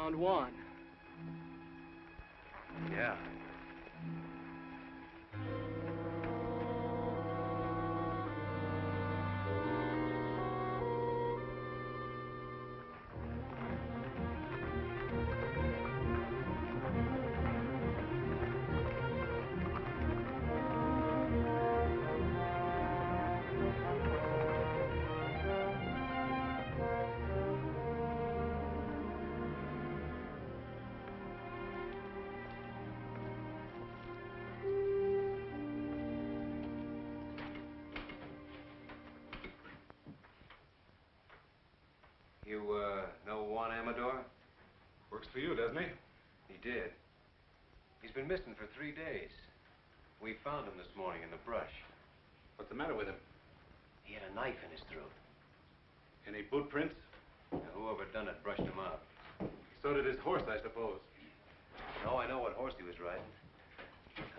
found one. Yeah. You, know Juan Amador? Works for you, doesn't he? He did. He's been missing for 3 days. We found him this morning in the brush. What's the matter with him? He had a knife in his throat. Any boot prints? Now, whoever done it brushed him out. So did his horse, I suppose. No, I know what horse he was riding.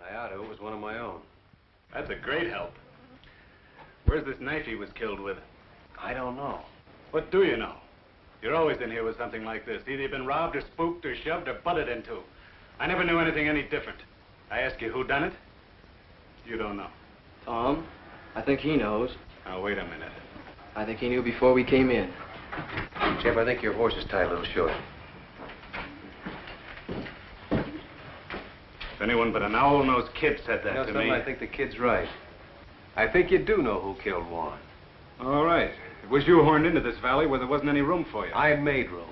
I ought to. It was one of my own. That's a great help. Where's this knife he was killed with? I don't know. What do you know? You're always in here with something like this. Either you've been robbed or spooked or shoved or butted into. I never knew anything any different. I ask you who done it? You don't know. Tom, I think he knows. Now, wait a minute. I think he knew before we came in. Jeff, I think your horse is tied a little short. If anyone but an owl-nosed kid said that to me... I think the kid's right. I think you do know who killed Juan. All right. It was you horned into this valley where there wasn't any room for you. I made room.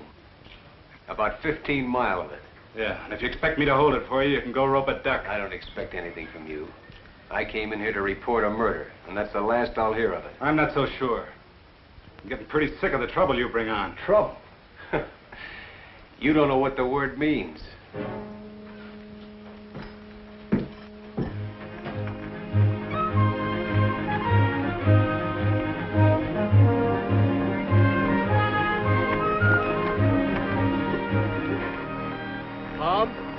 About 15 mile of it. Yeah, and if you expect me to hold it for you, you can go rope a duck. I don't expect anything from you. I came in here to report a murder, and that's the last I'll hear of it. I'm not so sure. I'm getting pretty sick of the trouble you bring on. Trouble? You don't know what the word means.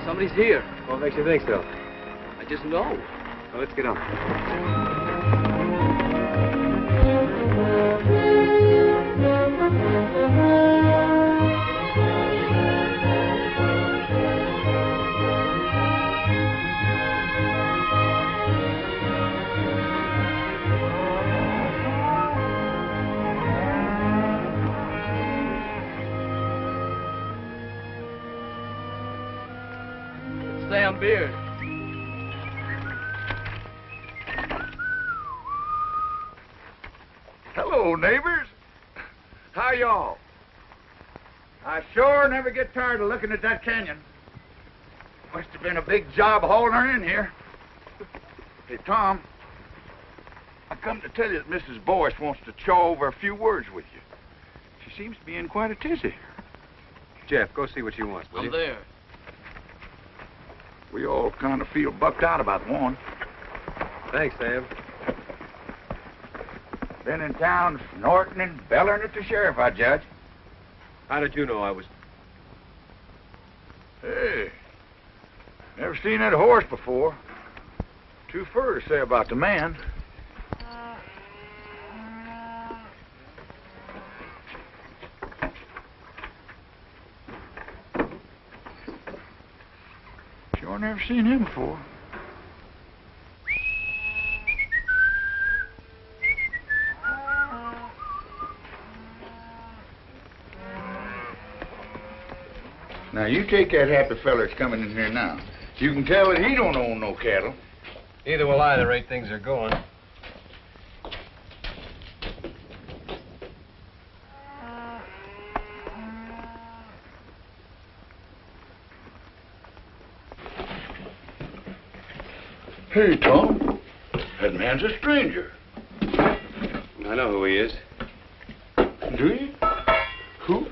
Somebody's here. What makes you think so? I just know. Well, let's get on. Sam Beard. Hello, neighbors. How y'all? I sure never get tired of looking at that canyon. Must have been a big job hauling her in here. Hey, Tom, I come to tell you that Mrs. Boyce wants to chaw over a few words with you. She seems to be in quite a tizzy. Jeff, go see what she wants, will you? I'm there. We all kind of feel bucked out about one. Thanks, Sam. Been in town snorting and bellering at the sheriff, I judge. How did you know I was... Hey, never seen that horse before. Too fur to say about the man. Sure never seen him before. Now, you take that happy fella that's coming in here now. You can tell that he don't own no cattle. Neither will I, the rate things are going. Hey, Tom. That man's a stranger. I know who he is. Do you? Who?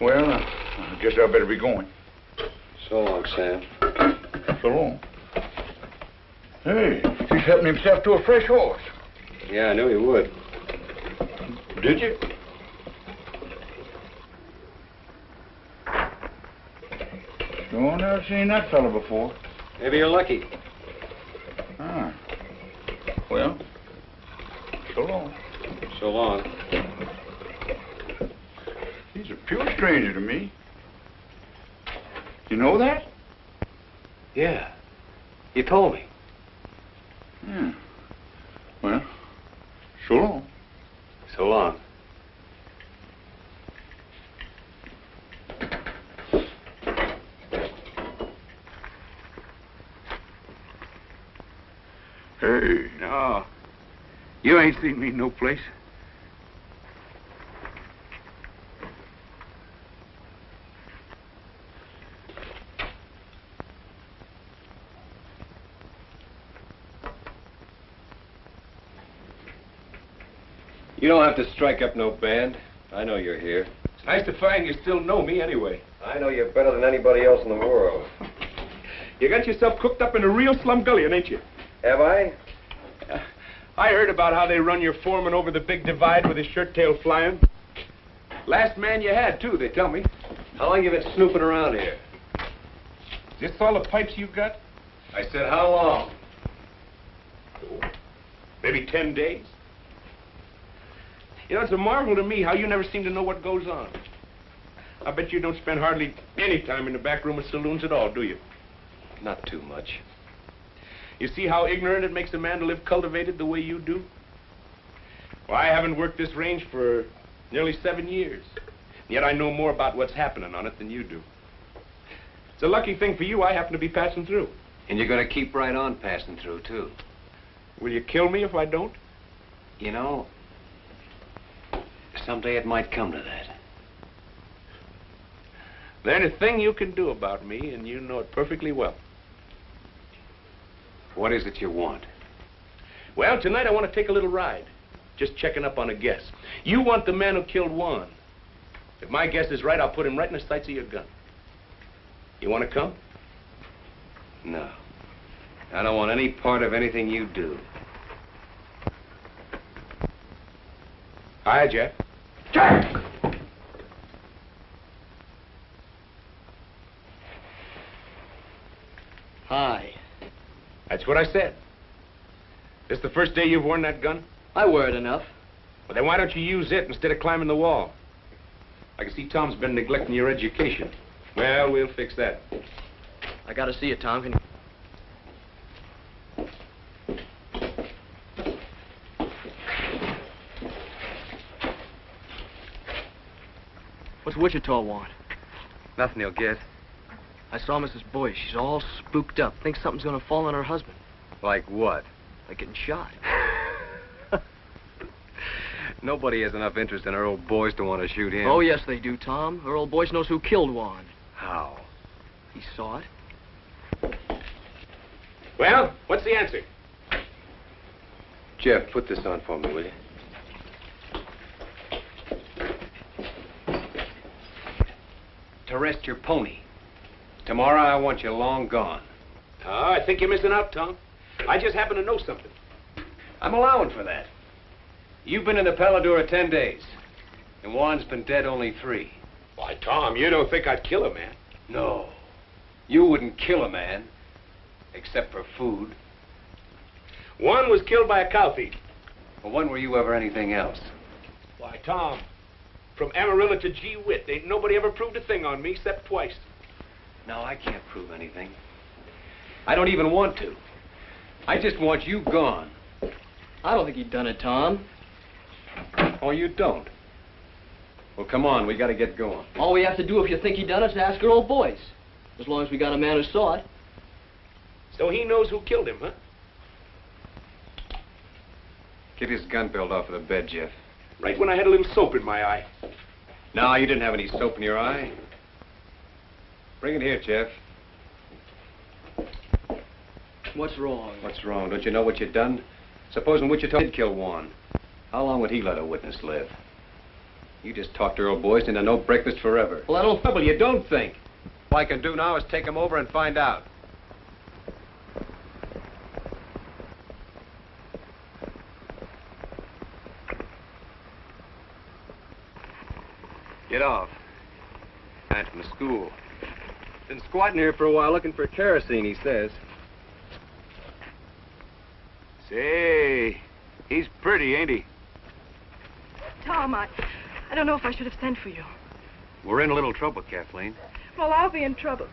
Well, I guess I better be going. So long, Sam. So long. Hey, he's helping himself to a fresh horse. Yeah, I knew he would. Did you? No, I've never seen that fella before. Maybe you're lucky. Ah. Well, so long. So long. He's a pure stranger to me. You know that? Yeah. You told me. Yeah. Well, so long. So long. Hey, no. You ain't seen me no place. You don't have to strike up no band. I know you're here. It's nice to find you still know me anyway. I know you better than anybody else in the world. You got yourself cooked up in a real slumgullion, ain't you? Have I? I heard about how they run your foreman over the big divide with his shirt tail flying. Last man you had, too, they tell me. How long you been snooping around here? Is this all the pipes you got? I said, how long? Maybe 10 days. You know, it's a marvel to me how you never seem to know what goes on. I bet you don't spend hardly any time in the back room of saloons at all, do you? Not too much. You see how ignorant it makes a man to live cultivated the way you do? Well, I haven't worked this range for nearly 7 years. Yet I know more about what's happening on it than you do. It's a lucky thing for you I happen to be passing through. And you're going to keep right on passing through, too. Will you kill me if I don't? You know, someday it might come to that. There's a thing you can do about me, and you know it perfectly well. What is it you want? Well, tonight I want to take a little ride. Just checking up on a guess. You want the man who killed Juan. If my guess is right, I'll put him right in the sights of your gun. You want to come? No. I don't want any part of anything you do. Hi, Jeff. Jack! Hi. That's what I said. This the first day you've worn that gun? I wear it enough. Well, then why don't you use it instead of climbing the wall? I can see Tom's been neglecting your education. Well, we'll fix that. I gotta see it, Tom. Can you... What's Wichita want? Nothing you'll get. I saw Mrs. Boyce. She's all spooked up. Thinks something's gonna fall on her husband. Like what? Like getting shot. Nobody has enough interest in our old Boyce to want to shoot him. Oh, yes, they do, Tom. Her old Boyce knows who killed Juan. How? He saw it. Well, what's the answer? Jeff, put this on for me, will you? To rest your pony. Tomorrow I want you long gone. Oh, I think you're missing out, Tom. I just happen to know something. I'm allowing for that. You've been in the Paladura 10 days, and Juan's been dead only 3. Why, Tom, you don't think I'd kill a man? No. You wouldn't kill a man, except for food. Juan was killed by a cow thief. Well, when were you ever anything else? Why, Tom, from Amarillo to Gee Whit, ain't nobody ever proved a thing on me except twice. No, I can't prove anything. I don't even want to. I just want you gone. I don't think he'd done it, Tom. Oh, you don't? Well, come on, we gotta get going. All we have to do if you think he done it is ask her old Boyce. As long as we got a man who saw it. So he knows who killed him, huh? Get his gun belt off of the bed, Jeff. Right when I had a little soap in my eye. No, you didn't have any soap in your eye. Bring it here, Jeff. What's wrong? What's wrong? Don't you know what you've done? Supposing Wichita did kill Juan. How long would he let a witness live? You just talked Earl Boyce into no breakfast forever. Well, I don't... Trouble, you don't think. All I can do now is take him over and find out. Get off. Man from the school. Been squatting here for a while looking for kerosene, he says. Say, he's pretty, ain't he? Tom, I don't know if I should have sent for you. We're in a little trouble, Kathleen. Well, I'll be in trouble.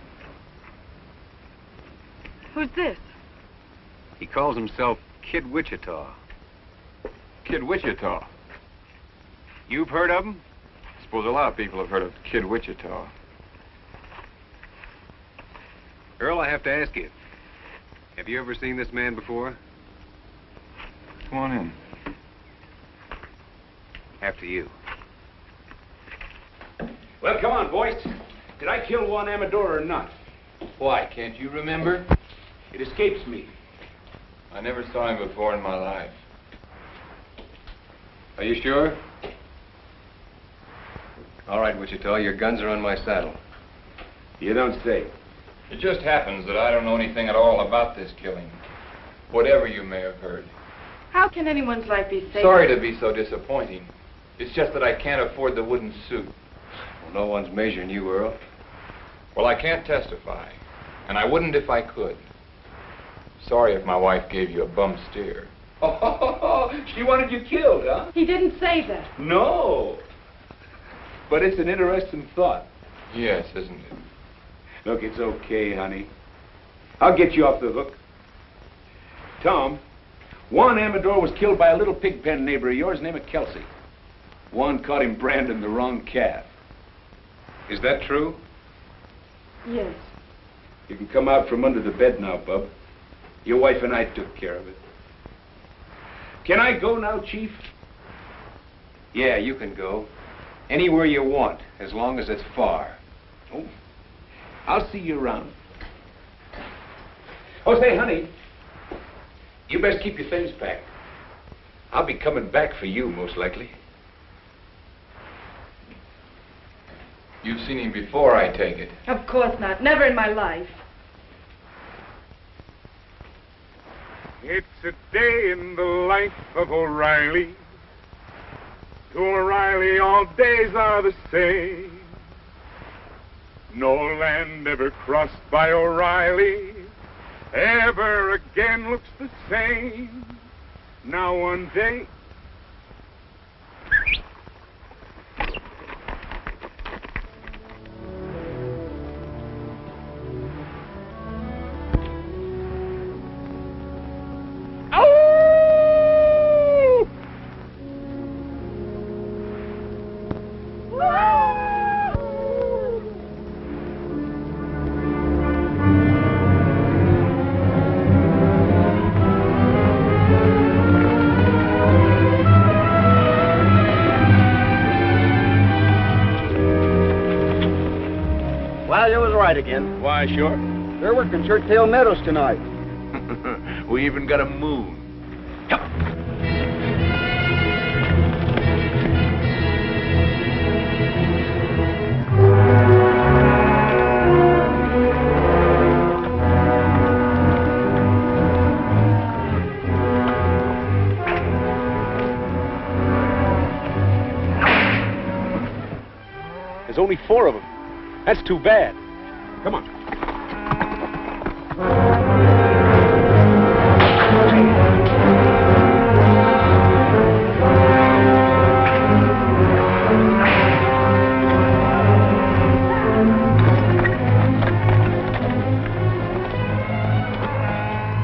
Who's this? He calls himself Kid Wichita. Kid Wichita. You've heard of him? I suppose a lot of people have heard of Kid Wichita. Earl, I have to ask you. Have you ever seen this man before? Come on in. After you. Well, come on, Boyce. Did I kill Juan Amador or not? Why, can't you remember? It escapes me. I never saw him before in my life. Are you sure? All right, Wichita, your guns are on my saddle. You don't say. It just happens that I don't know anything at all about this killing. Whatever you may have heard. How can anyone's life be safe? Sorry to be so disappointing. It's just that I can't afford the wooden suit. Well, no one's measuring you, Earl. Well, I can't testify. And I wouldn't if I could. Sorry if my wife gave you a bum steer. Oh, she wanted you killed, huh? He didn't say that. No. But it's an interesting thought. Yes, isn't it? Look, it's okay, honey. I'll get you off the hook. Tom, Juan Amador was killed by a little pig pen neighbor of yours named Kelsey. Juan caught him branding the wrong calf. Is that true? Yes. You can come out from under the bed now, bub. Your wife and I took care of it. Can I go now, Chief? Yeah, you can go. Anywhere you want, as long as it's far. Oh, I'll see you around. Oh, say, honey, you best keep your things packed. I'll be coming back for you, most likely. You've seen him before, I take it. Of course not. Never in my life. It's a day in the life of O'Reilly. To O'Reilly, all days are the same. No land ever crossed by O'Reilly ever again looks the same. Now one day... Again. Why, sure. They're working Shirttail Meadows tonight. We even got a moon. Yup. There's only 4 of them. That's too bad. Come on.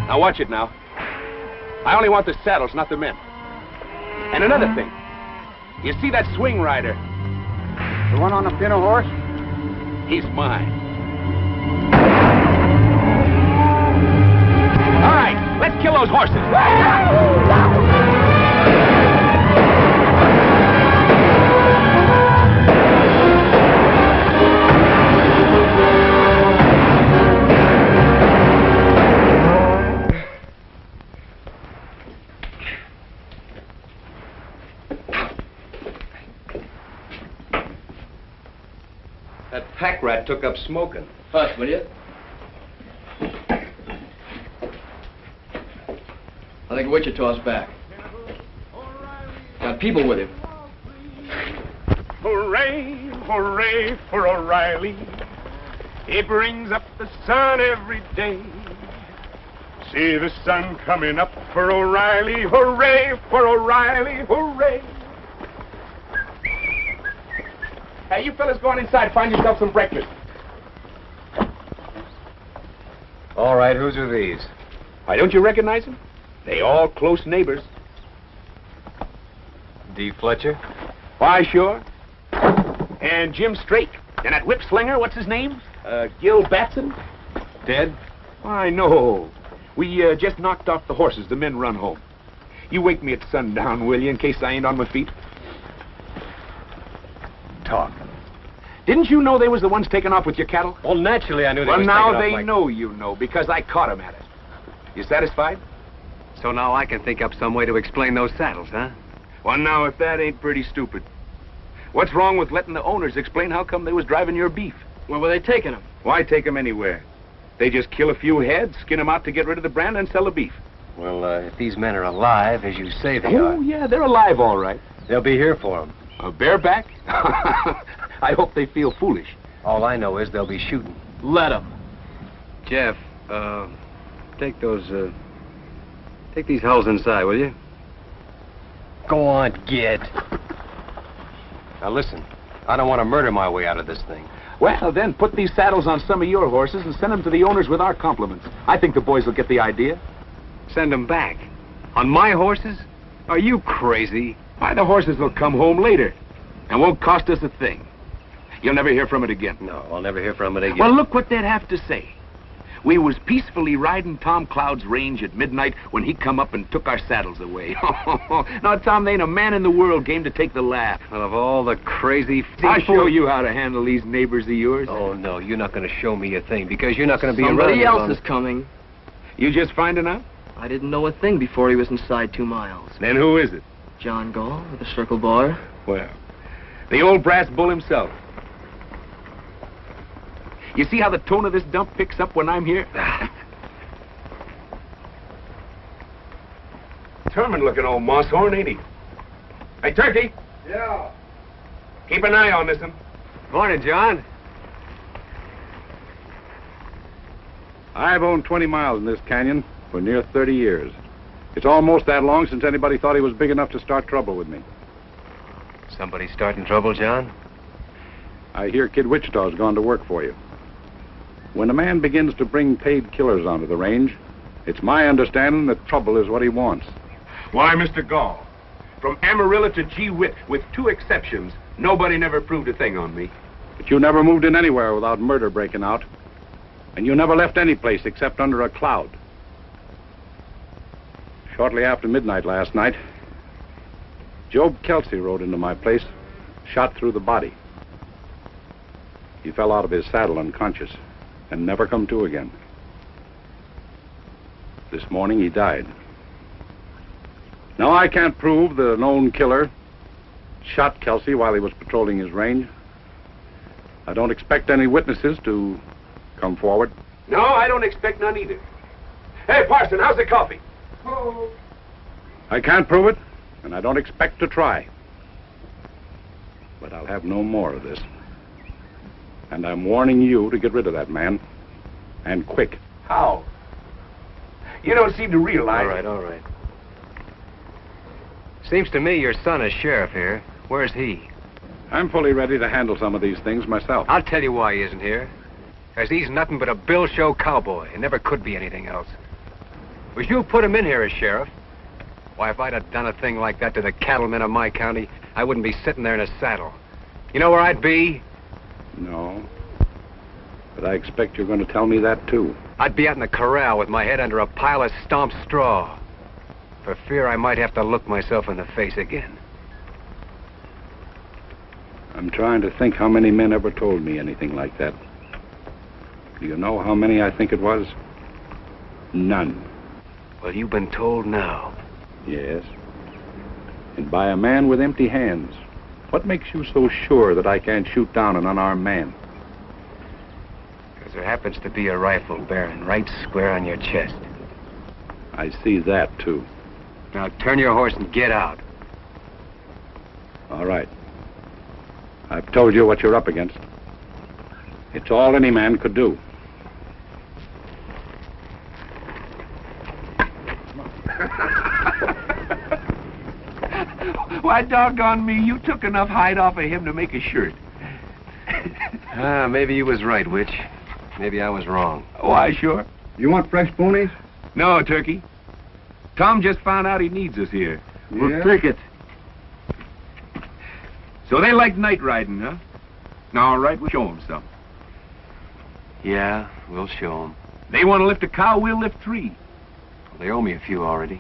Now watch it now. I only want the saddles, not the men. And another thing. You see that swing rider? The one on the pinto horse? He's mine. All right, let's kill those horses. That pack rat took up smoking. Hush, will you? I think Wichita's back. Got people with him. Hooray, hooray for O'Reilly. He brings up the sun every day. See the sun coming up for O'Reilly. Hooray for O'Reilly, hooray. Hey, you fellas go on inside, find yourself some breakfast. All right, whose are these? Why, don't you recognize them? They all close neighbors. D. Fletcher? Why, sure. And Jim Strake. And that whip slinger, what's his name? Gil Batson? Dead? Why, no. We just knocked off the horses. The men run home. You wake me at sundown, will you, in case I ain't on my feet? Talk. Didn't you know they was the ones taking off with your cattle? Well, naturally I knew they Well, was now taking off they like... know you know, because I caught 'em at it. You satisfied? So now I can think up some way to explain those saddles, huh? Well, now, if that ain't pretty stupid. What's wrong with letting the owners explain how come they was driving your beef? Where were they taking them? Why take 'em anywhere? They just kill a few heads, skin 'em out to get rid of the brand, and sell the beef. Well, if these men are alive, as you say they Oh, are... yeah, they're alive, all right. They'll be here for them. Bareback? I hope they feel foolish. All I know is they'll be shooting. Let them. Jeff, take those, take these hulls inside, will you? Go on, get. Now listen, I don't want to murder my way out of this thing. Well, then, put these saddles on some of your horses and send them to the owners with our compliments. I think the boys will get the idea. Send them back. On my horses? Are you crazy? Why, the horses will come home later and won't cost us a thing. You'll never hear from it again. No, I'll never hear from it again. Well, look what they'd have to say. We was peacefully riding Tom Cloud's range at midnight when he come up and took our saddles away. Now, Tom, there ain't a man in the world game to take the laugh. Well, of all the crazy... I'll show you how to handle these neighbors of yours. Oh, no, you're not going to show me a thing, because you're not going to be Somebody around... else is coming. You just finding out? I didn't know a thing before he was inside 2 miles. Then who is it? John Gall with the Circle Bar. Well, the old brass bull himself. You see how the tone of this dump picks up when I'm here? Determined-looking old moss-horn, ain't he? Hey, Turkey. Yeah. Keep an eye on this one. Morning, John. I've owned 20 miles in this canyon for near 30 years. It's almost that long since anybody thought he was big enough to start trouble with me. Somebody starting trouble, John? I hear Kid Wichita's gone to work for you. When a man begins to bring paid killers onto the range, it's my understanding that trouble is what he wants. Why, Mr. Gall, from Amarillo to Gee Whit, with 2 exceptions, nobody never proved a thing on me. But you never moved in anywhere without murder breaking out. And you never left any place except under a cloud. Shortly after midnight last night, Job Kelsey rode into my place, shot through the body. He fell out of his saddle unconscious and never come to again. This morning he died. Now, I can't prove the known killer shot Kelsey while he was patrolling his range. I don't expect any witnesses to come forward. No, I don't expect none either. Hey, Parson, how's the coffee? I can't prove it, and I don't expect to try. But I'll have no more of this. And I'm warning you to get rid of that man. And quick. How? You don't seem to realize... All right. Seems to me your son is sheriff here. Where's he? I'm fully ready to handle some of these things myself. I'll tell you why he isn't here. Because he's nothing but a bill show cowboy and never could be anything else. Was you put him in here as sheriff? Why, if I'd have done a thing like that to the cattlemen of my county, I wouldn't be sitting there in a saddle. You know where I'd be? No. But I expect you're going to tell me that, too. I'd be out in the corral with my head under a pile of stomped straw. For fear I might have to look myself in the face again. I'm trying to think how many men ever told me anything like that. Do you know how many I think it was? None. Well, you've been told now. Yes. And by a man with empty hands. What makes you so sure that I can't shoot down an unarmed man? Because there happens to be a rifle bearing right square on your chest. I see that, too. Now turn your horse and get out. All right. I've told you what you're up against. It's all any man could do. Why, doggone me, you took enough hide off of him to make a shirt. Maybe you was right, Witch. Maybe I was wrong. Why, sure. You want fresh ponies? No, Turkey. Tom just found out he needs us here. Yeah? We'll take it. So they like night riding, huh? All right, we'll show them some. Yeah, we'll show them. They want to lift a cow, we'll lift 3. Well, they owe me a few already.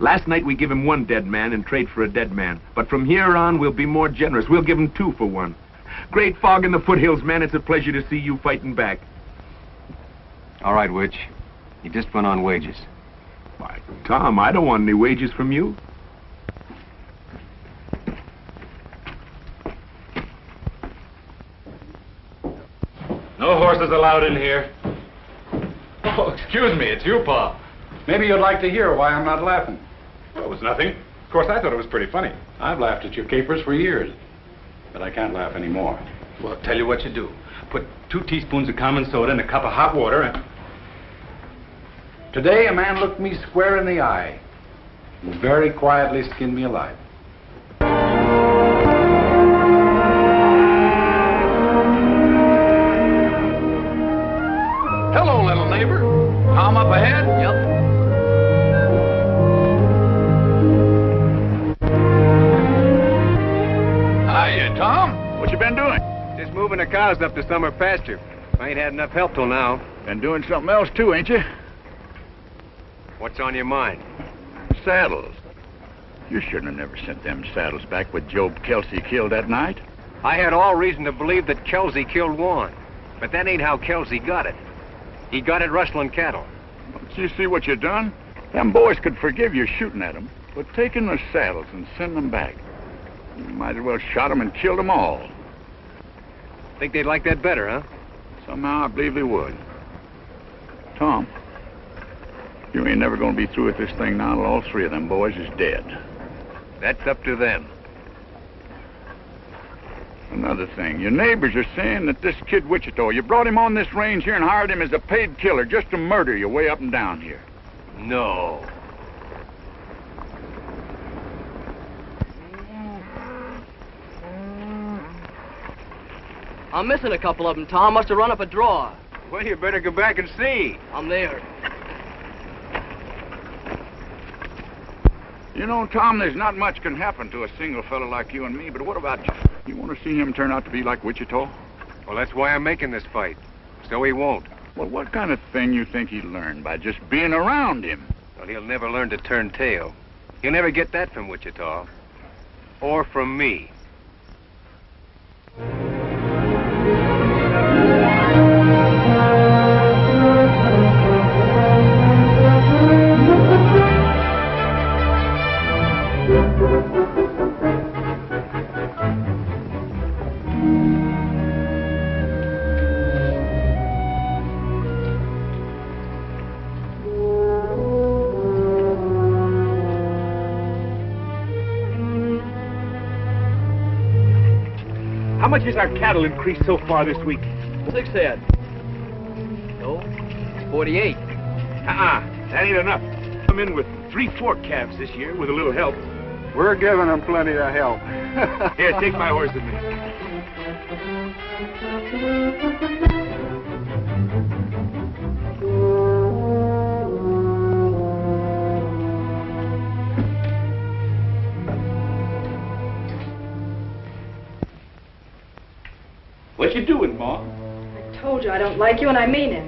Last night we give him 1 dead man and trade for a dead man. But from here on, we'll be more generous. We'll give him 2 for 1. Great fog in the foothills, man. It's a pleasure to see you fighting back. All right, Witch. You just went on wages. Why, Tom, I don't want any wages from you. No horses allowed in here. Oh, excuse me, it's you, Pa. Maybe you'd like to hear why I'm not laughing. Well, it was nothing. Of course, I thought it was pretty funny. I've laughed at your capers for years, but I can't laugh anymore. Well, tell you what you do. Put 2 teaspoons of common soda in a cup of hot water and... Today, a man looked me square in the eye and very quietly skinned me alive. Hello, little neighbor. Tom up ahead? Yep. Hiya, Tom. What you been doing? Just moving the cows up to summer pasture. I ain't had enough help till now. Been doing something else too, ain't you? What's on your mind? Saddles. You shouldn't have never sent them saddles back with Job Kelsey killed that night. I had all reason to believe that Kelsey killed Juan. But that ain't how Kelsey got it. He got it rustling cattle. Don't you see what you done? Them boys could forgive you shooting at them, but taking the saddles and sending them back. You might as well shot them and killed them all. Think they'd like that better, huh? Somehow I believe they would. Tom, you ain't never gonna be through with this thing now till all 3 of them boys is dead. That's up to them. Another thing, your neighbors are saying that this kid Wichita, you brought him on this range here and hired him as a paid killer just to murder you way up and down here. No. I'm missing a couple of them, Tom. Must have run up a draw. Well, you better go back and see. I'm there. You know, Tom, there's not much can happen to a single fella like you and me, but what about you? You want to see him turn out to be like Wichita? Well, that's why I'm making this fight. So he won't. Well, what kind of thing you think he'd learn by just being around him? Well, he'll never learn to turn tail. He'll never get that from Wichita. Or from me. How much has our cattle increased so far this week? 6 head. No, 48. That ain't enough. I'm in with 3-4 calves this year with a little help. We're giving them plenty of help. Here, take my horse with me. What you doing, Ma? I told you I don't like you, and I mean it.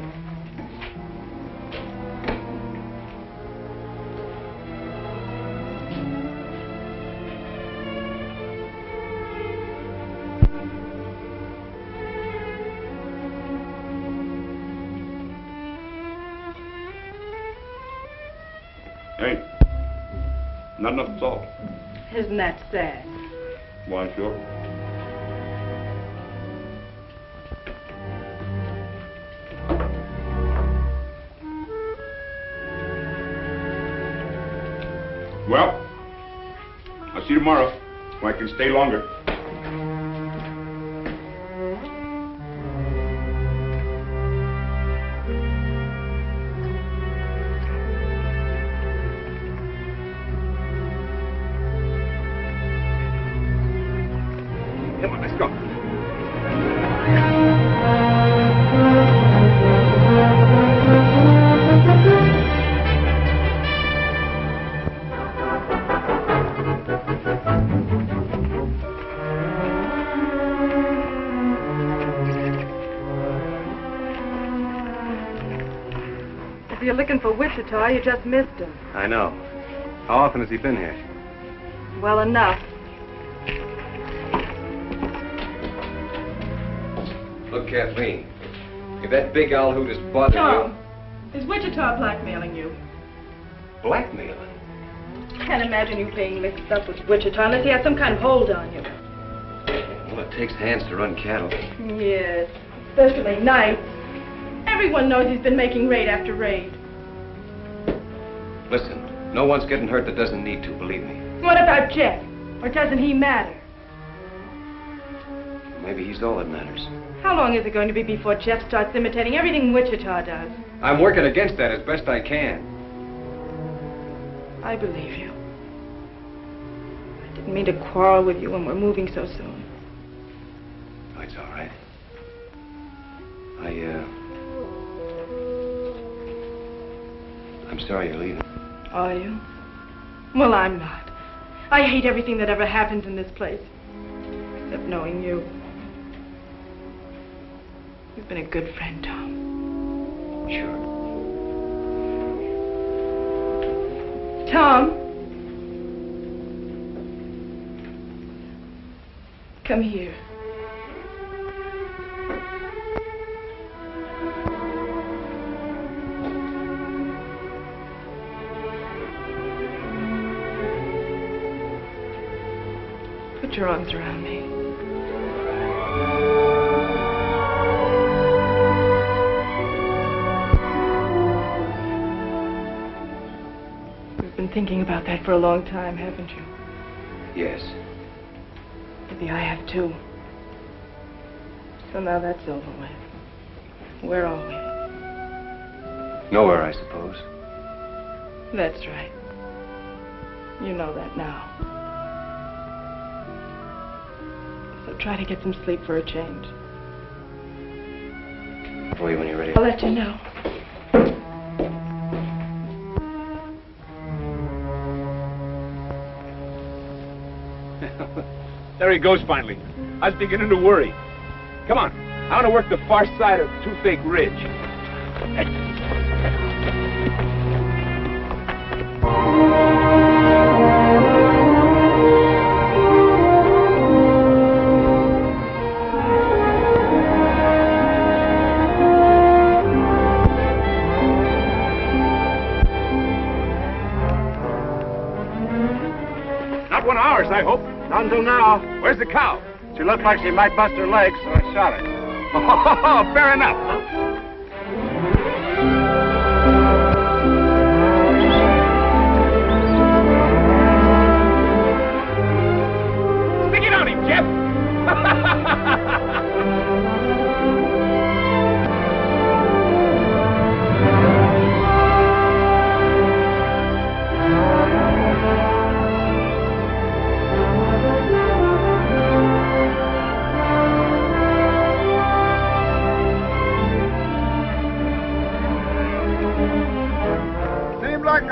Hey, not enough salt. Isn't that sad? Why, sure. Well, I'll see you tomorrow, when I can stay longer. Come on, let's go. looking for Wichita, you just missed him. I know. How often has he been here? Well enough. Look, Kathleen, if that big owl hoot is bothering Tom, is Wichita blackmailing you? you... Blackmailing? Can't imagine you being mixed up with Wichita unless he has some kind of hold on you. Well, it takes hands to run cattle. Yes, especially nights. Everyone knows he's been making raid after raid. Listen, no one's getting hurt that doesn't need to, believe me. What about Jeff? Or doesn't he matter? Maybe he's all that matters. How long is it going to be before Jeff starts imitating everything Wichita does? I'm working against that as best I can. I believe you. I didn't mean to quarrel with you when we're moving so soon. Oh, it's all right. I'm sorry you're leaving. Are you? Well, I'm not. I hate everything that ever happens in this place. Except knowing you. You've been a good friend, Tom. Sure. Tom. Come here. Put your arms around me. You've been thinking about that for a long time, haven't you? Yes. Maybe I have too. So now that's over with. Where are we? Nowhere, I suppose. That's right. You know that now. So try to get some sleep for a change. Boy, when you're ready. I'll let you know. There he goes finally. I was beginning to worry. Come on. I want to work the far side of Toothache Ridge. Not one of ours, I hope. Not until now. Where's the cow? She looked like she might bust her legs, so I shot her. Oh, fair enough. Stick it on him, Jeff.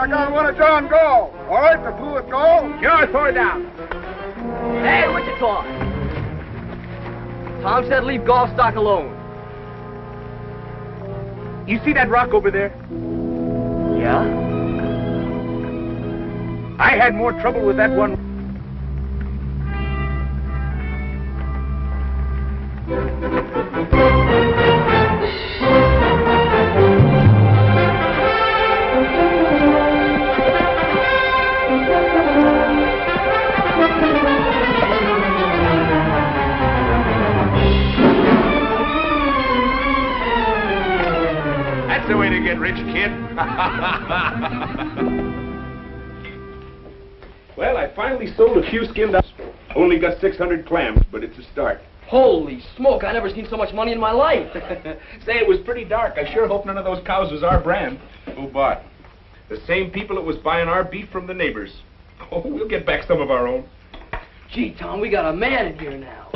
I got one of John Gall. All right, the two with Gall. Sure, throw it down. Hey, Wichita! Tom said leave Gallstock alone. You see that rock over there? Yeah? I had more trouble with that one. The way to get rich, kid. Well, I finally sold a few skinned up. Only got 600 clams, but it's a start. Holy smoke, I never seen so much money in my life. Say, it was pretty dark. I sure hope none of those cows was our brand. Who bought? The same people that was buying our beef from the neighbors. Oh, we'll get back some of our own. Gee, Tom, we got a man in here now.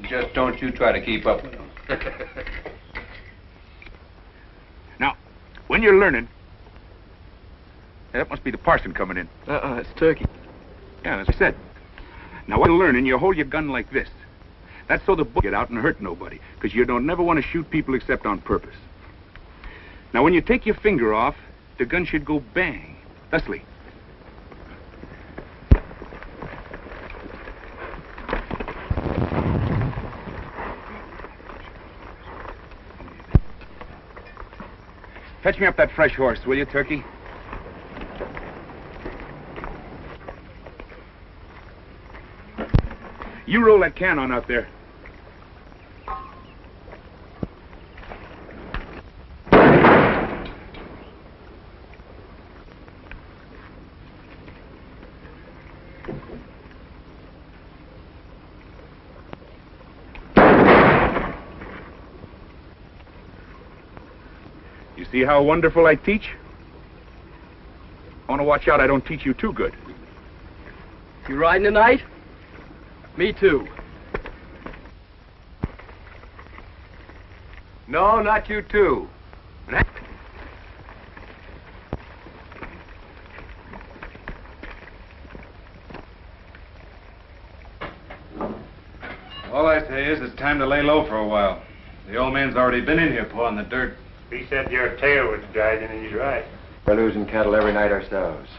Just don't you try to keep up with him. Now, when you're learning, that must be the parson coming in. It's Turkey. Yeah, as I said. Now, when you're learning, you hold your gun like this. That's so the bullets get out and hurt nobody, because you don't never want to shoot people except on purpose. Now, when you take your finger off, the gun should go bang. Thusly. Fetch me up that fresh horse, will you, Turkey? You roll that can on out there. You see how wonderful I teach? I want to watch out I don't teach you too good. You riding tonight? Me too. No, not you too. All I say is it's time to lay low for a while. The old man's already been in here pawing the dirt. He said your tail was dragging, and he's right. We're losing cattle every night ourselves.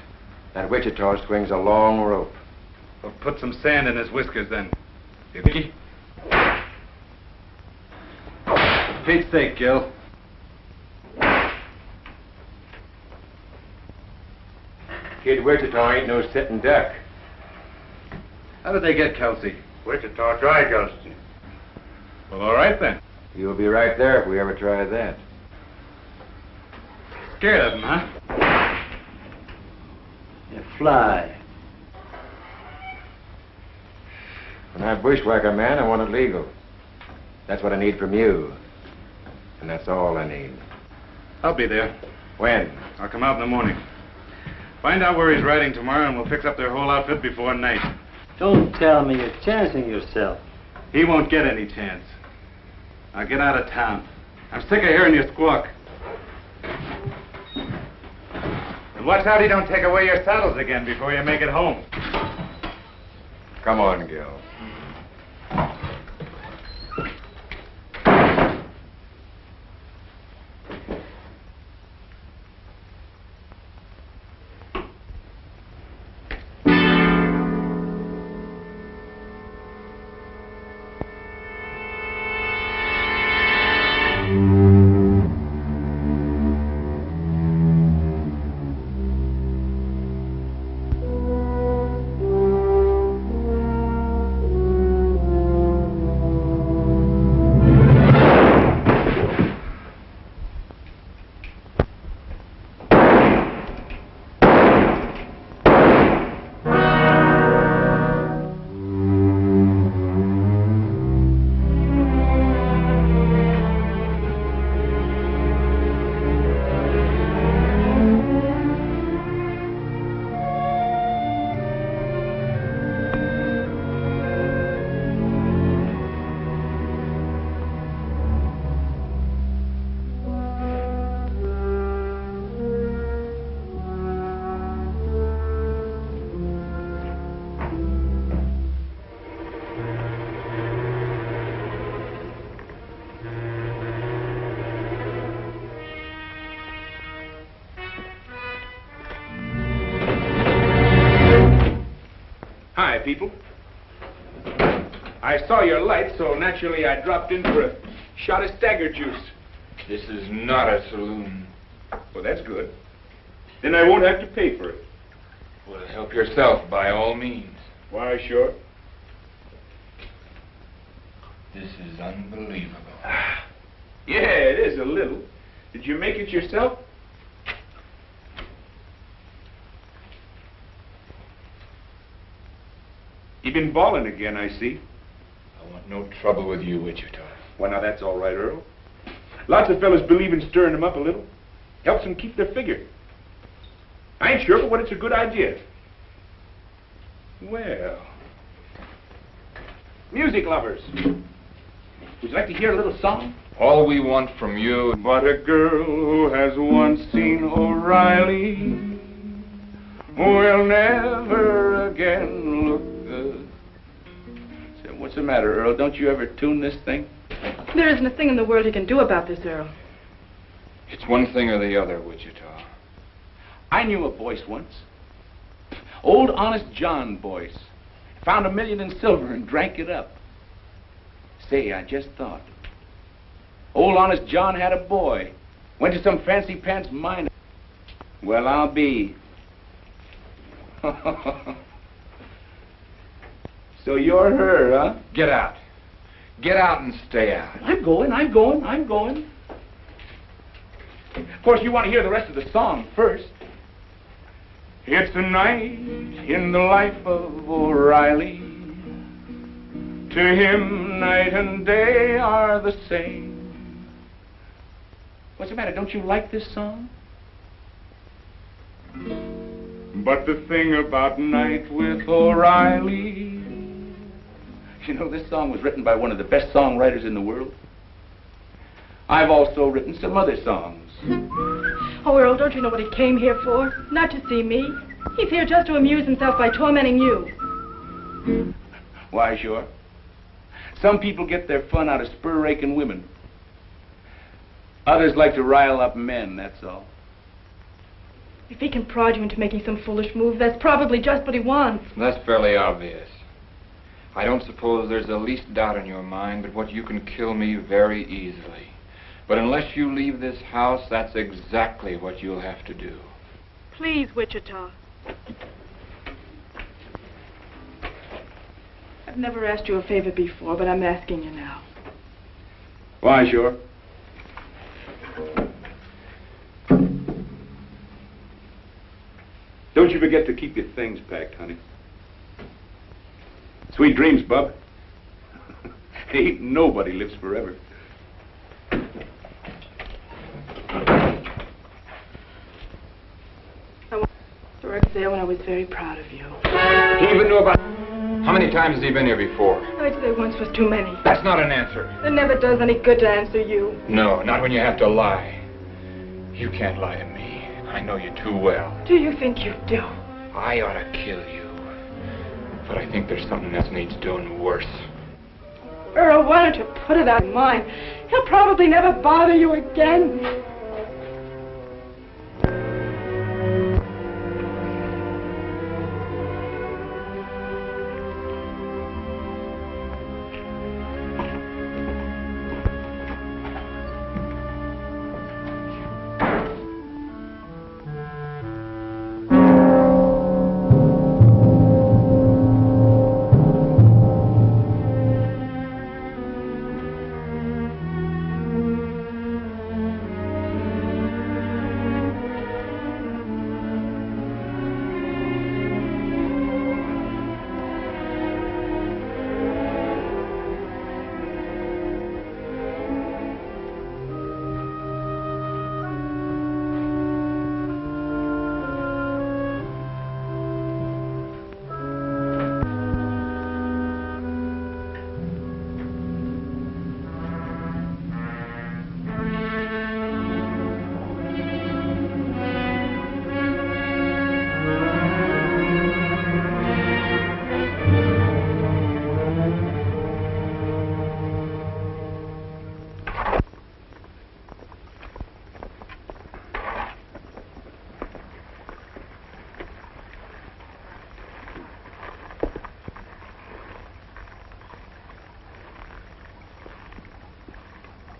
That Wichita swings a long rope. Well, put some sand in his whiskers then. Vicky? Pete's sake, Gil. Kid Wichita ain't no sitting duck. How did they get Kelsey? Wichita dry ghosts him. Well, all right then. You'll be right there if we ever try that. Scared of him, huh? You fly. When I bushwhack a man, I want it legal. That's what I need from you. And that's all I need. I'll be there. When? I'll come out in the morning. Find out where he's riding tomorrow, and we'll fix up their whole outfit before night. Don't tell me you're chancing yourself. He won't get any chance. Now get out of town. I'm sick of hearing you squawk. And watch out he don't take away your saddles again before you make it home. Come on, Gil. People. I saw your light, so naturally I dropped in for a shot of stagger juice. This is not a saloon. Well, that's good. Then I won't have to pay for it. Well, help yourself, by all means. Why, sure. This is unbelievable. Yeah, it is a little. Did you make it yourself? You've been balling again, I see. I want no trouble with you, Wichita. Well, now that's all right, Earl. Lots of fellas believe in stirring them up a little. Helps them keep their figure. I ain't sure, but it's a good idea. Well, music lovers. Would you like to hear a little song? All we want from you... But a girl who has once seen O'Reilly will never again look good. Say, what's the matter, Earl? Don't you ever tune this thing? There isn't a thing in the world he can do about this, Earl. It's one thing or the other, Wichita. I knew a Boyce once. Old honest John Boyce. Found $1 million in silver and drank it up. Say, I just thought. Old honest John had a boy. Went to some fancy pants mine. Well, I'll be. So you're her, huh? Get out. Get out and stay out. I'm going. Of course, you want to hear the rest of the song first. It's a night in the life of O'Reilly. To him, night and day are the same. What's the matter? Don't you like this song? But the thing about Night with O'Reilly, you know, this song was written by one of the best songwriters in the world. I've also written some other songs. Oh, Earl, don't you know what he came here for? Not to see me. He's here just to amuse himself by tormenting you. Why, sure. Some people get their fun out of spur-raking women. Others like to rile up men, that's all. If he can prod you into making some foolish move, that's probably just what he wants. That's fairly obvious. I don't suppose there's the least doubt in your mind but what you can kill me very easily. But unless you leave this house, that's exactly what you'll have to do. Please, Wichita. I've never asked you a favor before, but I'm asking you now. Why, sure. Don't you forget to keep your things packed, honey. Sweet dreams, bub. Ain't nobody lives forever. I want Rex there when I was very proud of you. He even knew about... How many times has he been here before? I'd say once was too many. That's not an answer. It never does any good to answer you. No, not when you have to lie. You can't lie to me. I know you too well. Do you think you do? I ought to kill you. But I think there's something else needs doing worse. Earl, why don't you put it out of mind? He'll probably never bother you again.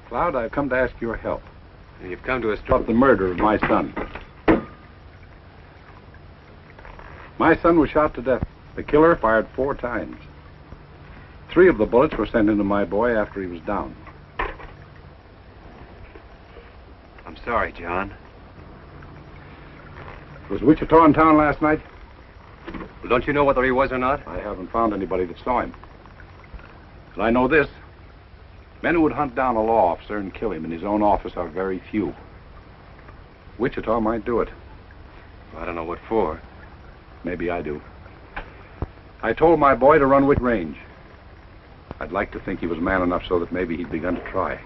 Cloud, I've come to ask your help. And you've come to us About the murder of my son. My son was shot to death. The killer fired 4 times. 3 of the bullets were sent into my boy after he was down. I'm sorry, John. Was Wichita in town last night? Well, don't you know whether he was or not? I haven't found anybody that saw him. But I know this. Men who would hunt down a law officer and kill him in his own office are very few. Wichita might do it. I don't know what for. Maybe I do. I told my boy to run with range. I'd like to think he was man enough so that maybe he'd begun to try.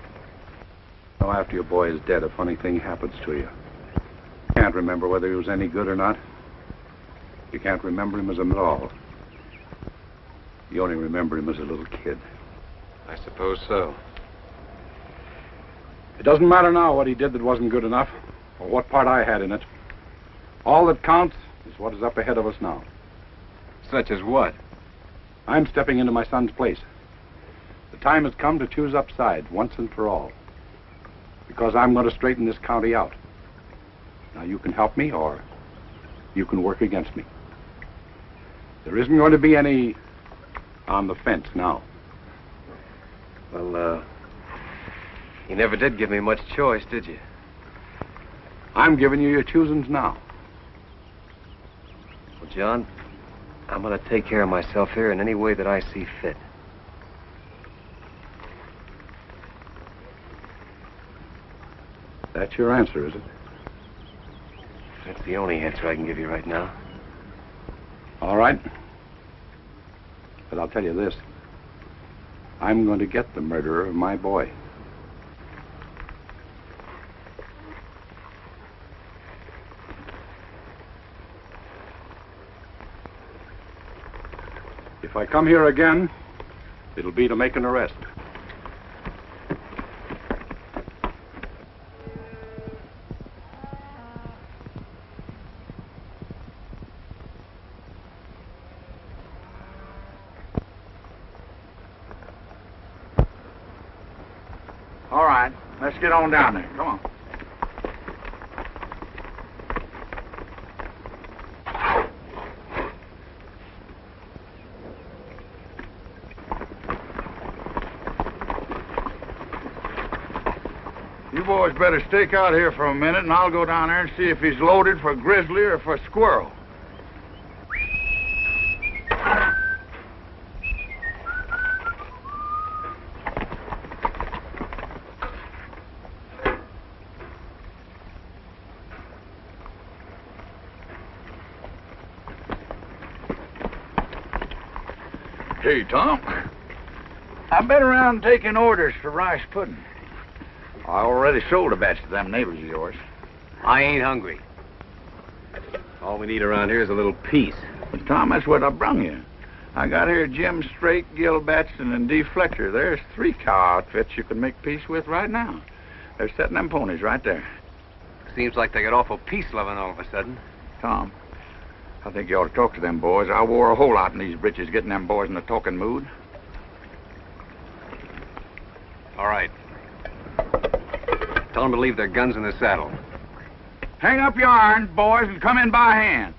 Now, after your boy is dead, a funny thing happens to you. You can't remember whether he was any good or not. You can't remember him as a man at all. You only remember him as a little kid. I suppose so. It doesn't matter now what he did that wasn't good enough, or what part I had in it. All that counts is what is up ahead of us now. Such as what? I'm stepping into my son's place. The time has come to choose up side once and for all. Because I'm going to straighten this county out. Now you can help me or you can work against me. There isn't going to be any on the fence now. Well, you never did give me much choice, did you? I'm giving you your choosings now. Well, John, I'm going to take care of myself here in any way that I see fit. That's your answer, is it? That's the only answer I can give you right now. All right. But I'll tell you this. I'm going to get the murderer of my boy. If I come here again, it'll be to make an arrest. All right, let's get on down there. Come on. You boys better stake out here for a minute, and I'll go down there and see if he's loaded for grizzly or for squirrel. Hey, Tom. I've been around taking orders for rice pudding. I already sold a batch to them neighbors of yours. I ain't hungry. All we need around here is a little peace. But, Tom, that's what I brung you. I got here Jim Strake, Gil Batson, and Dee Fletcher. There's 3 cow outfits you can make peace with right now. They're setting them ponies right there. Seems like they got awful peace-loving all of a sudden. Tom, I think you ought to talk to them boys. I wore a hole out in these britches getting them boys in a talking mood. All right. Tell them to leave their guns in the saddle. Hang up your irons, boys, and come in by hand.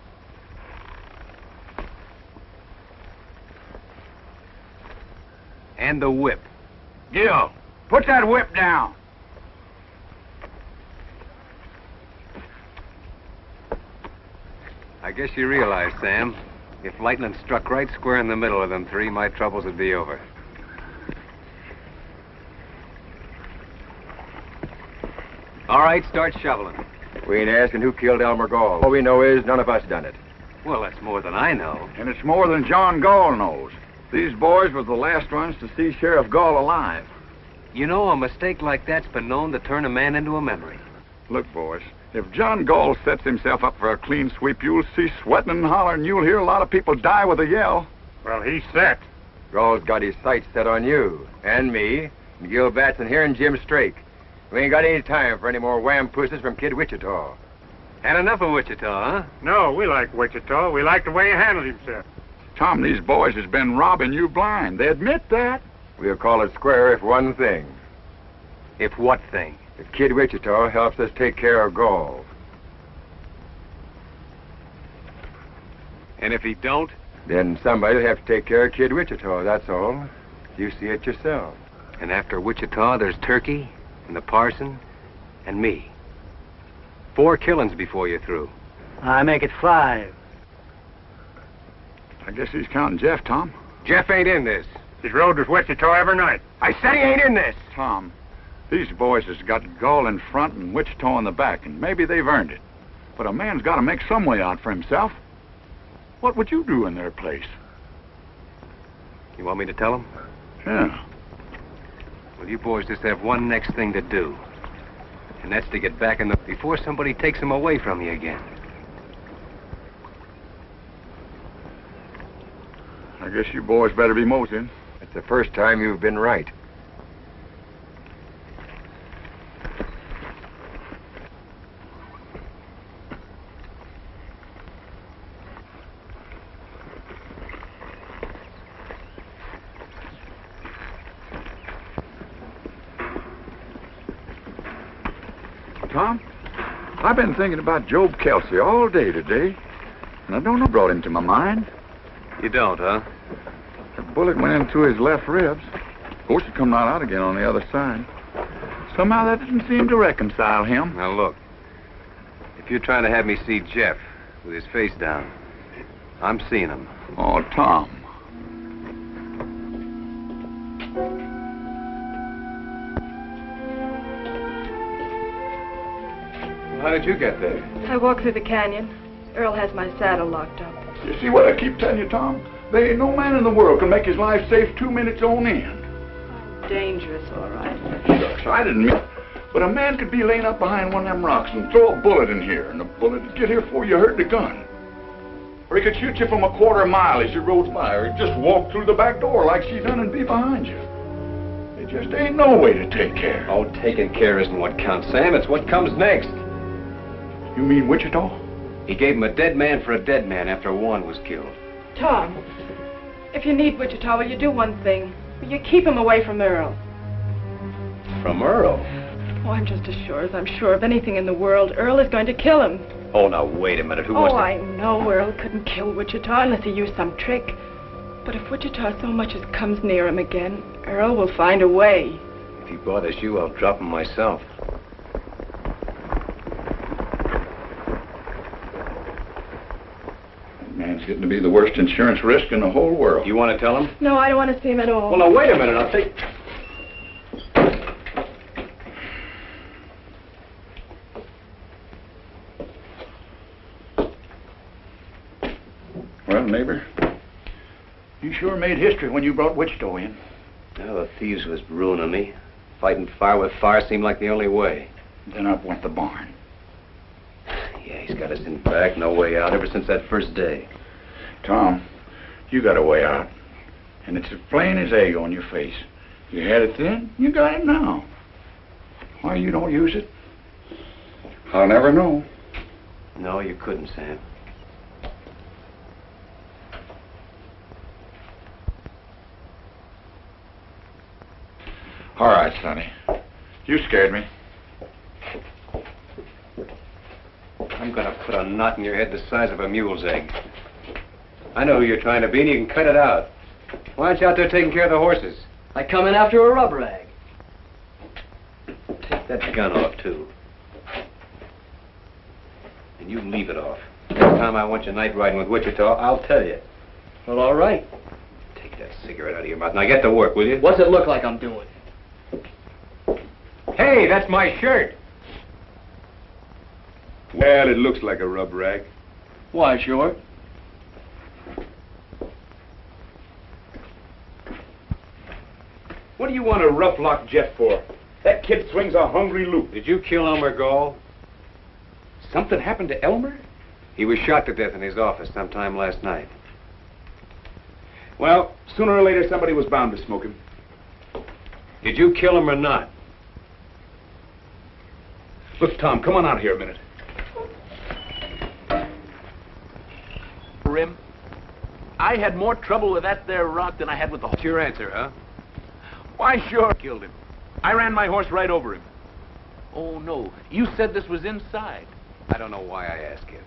And the whip. Gil, put that whip down. I guess you realize, Sam, if lightning struck right square in the middle of them 3, my troubles would be over. All right, start shoveling. We ain't asking who killed Elmer Gall. All we know is none of us done it. Well, that's more than I know. And it's more than John Gall knows. These boys were the last ones to see Sheriff Gall alive. You know, a mistake like that's been known to turn a man into a memory. Look, boys, if John Gall sets himself up for a clean sweep, you'll see sweating and hollering. You'll hear a lot of people die with a yell. Well, he's set. Gall's got his sights set on you, and me, and Gil Batson here, and Jim Strake. We ain't got any time for any more wham pussies from Kid Wichita. Had enough of Wichita, huh? No, we like Wichita. We like the way he handled himself. Tom, these boys has been robbing you blind. They admit that. We'll call it square if one thing. If what thing? If Kid Wichita helps us take care of Gall. And if he don't? Then somebody'll have to take care of Kid Wichita, that's all. You see it yourself. And after Wichita, there's Turkey, and the parson, and me. 4 killings before you're through. I make it 5. I guess he's counting Jeff, Tom. Jeff ain't in this. He's rode with Wichita every night. I said he ain't in this. Tom, these boys has got Gall in front and Wichita in the back, and maybe they've earned it. But a man's got to make some way out for himself. What would you do in their place? You want me to tell him? Yeah. Well, you boys just have one next thing to do. And that's to get back in the... before somebody takes him away from you again. I guess you boys better be moseying. It's the first time you've been right. Tom, I've been thinking about Job Kelsey all day today, and I don't know what brought him to my mind. You don't, huh? The bullet went into his left ribs. Of course, it come right out again on the other side. Somehow that didn't seem to reconcile him. Now, look. If you're trying to have me see Jeff with his face down, I'm seeing him. Oh, Tom. How did you get there? I walked through the canyon. Earl has my saddle locked up. You see what I keep telling you, Tom? There ain't no man in the world can make his life safe 2 minutes on end. Dangerous, all right. Shucks, I didn't mean it. But a man could be laying up behind one of them rocks and throw a bullet in here, and the bullet would get here before you heard the gun. Or he could shoot you from a quarter mile as you rode by, or he'd just walk through the back door like she done and be behind you. There just ain't no way to take care. Oh, taking care isn't what counts, Sam. It's what comes next. You mean Wichita? He gave him a dead man for a dead man after Juan was killed. Tom, if you need Wichita, will you do one thing? Will you keep him away from Earl? From Earl? Oh, I'm just as sure as I'm sure of anything in the world. Earl is going to kill him. Oh, now, wait a minute. Who wants to... I know Earl couldn't kill Wichita unless he used some trick. But if Wichita so much as comes near him again, Earl will find a way. If he bothers you, I'll drop him myself. Man's getting to be the worst insurance risk in the whole world. You want to tell him? No, I don't want to see him at all. Well, now, wait a minute. I'll take... Well, neighbor, you sure made history when you brought Wichita in. Well, the thieves was ruining me. Fighting fire with fire seemed like the only way. Then up went the barn. Yeah, he's got us in back, no way out, ever since that first day. Tom, you got a way out. And it's as plain as egg on your face. You had it then, you got it now. Why you don't use it? I'll never know. No, you couldn't, Sam. All right, Sonny. You scared me. I'm gonna put a knot in your head the size of a mule's egg. I know who you're trying to be, and you can cut it out. Why aren't you out there taking care of the horses? I come in after a rub rag. Take that gun off, too. And you leave it off. Next time I want you night riding with Wichita, I'll tell you. Well, all right. Take that cigarette out of your mouth. Now get to work, will you? What's it look like I'm doing? Hey, that's my shirt. Well, it looks like a rub rag. Why, Short? What do you want to rough lock Jeff for? That kid swings a hungry loop. Did you kill Elmer Gall? Something happened to Elmer? He was shot to death in his office sometime last night. Well, sooner or later somebody was bound to smoke him. Did you kill him or not? Look, Tom, come on out here a minute. Rim, I had more trouble with that there rock than I had with the horse. What's your answer, huh? Why, sure, killed him. I ran my horse right over him. Oh, no. You said this was inside. I don't know why I ask you.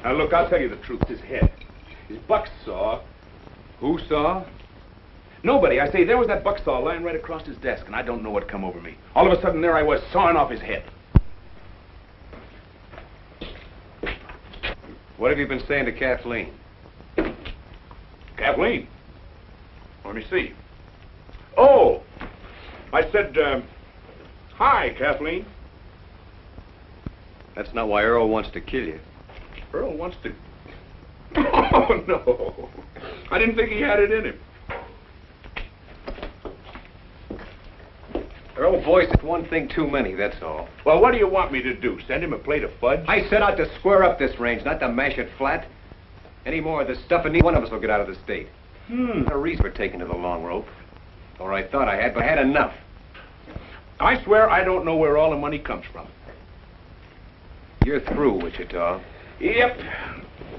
Now, look, I'll tell you the truth. His head. His buck saw. Who saw? Nobody. I say, there was that buck saw lying right across his desk, and I don't know what come over me. All of a sudden, there I was, sawing off his head. What have you been saying to Kathleen? Kathleen? Let me see. Oh! I said, hi, Kathleen. That's not why Earl wants to kill you. Earl wants to... Oh, no. I didn't think he had it in him. Earl Boyce is one thing too many, that's all. Well, what do you want me to do? Send him a plate of fudge? I set out to square up this range, not to mash it flat. Any more of this stuff, and neither one of us will get out of the state. A reason for taking to the long rope. Or I thought I had, but I had enough. I swear I don't know where all the money comes from. You're through, Wichita. Yep.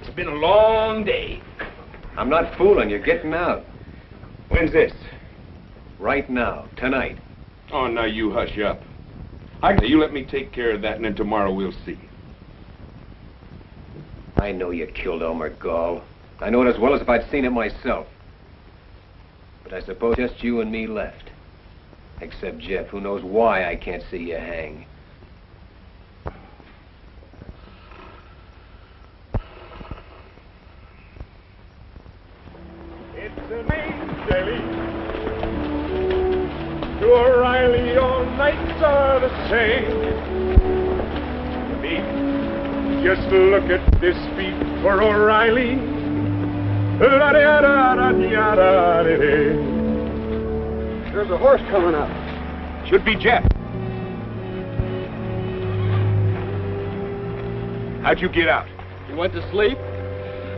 It's been a long day. I'm not fooling you. Getting out. When's this? Right now. Tonight. Oh, now you hush up. You let me take care of that, and then tomorrow we'll see. I know you killed Elmer Gall. I know it as well as if I'd seen it myself. But I suppose just you and me left. Except Jeff, who knows why I can't see you hang. It's an angel. To O'Reilly, all nights are the same. Me, just look at this beat for O'Reilly. There's a horse coming up. Should be Jeff. How'd you get out? You went to sleep?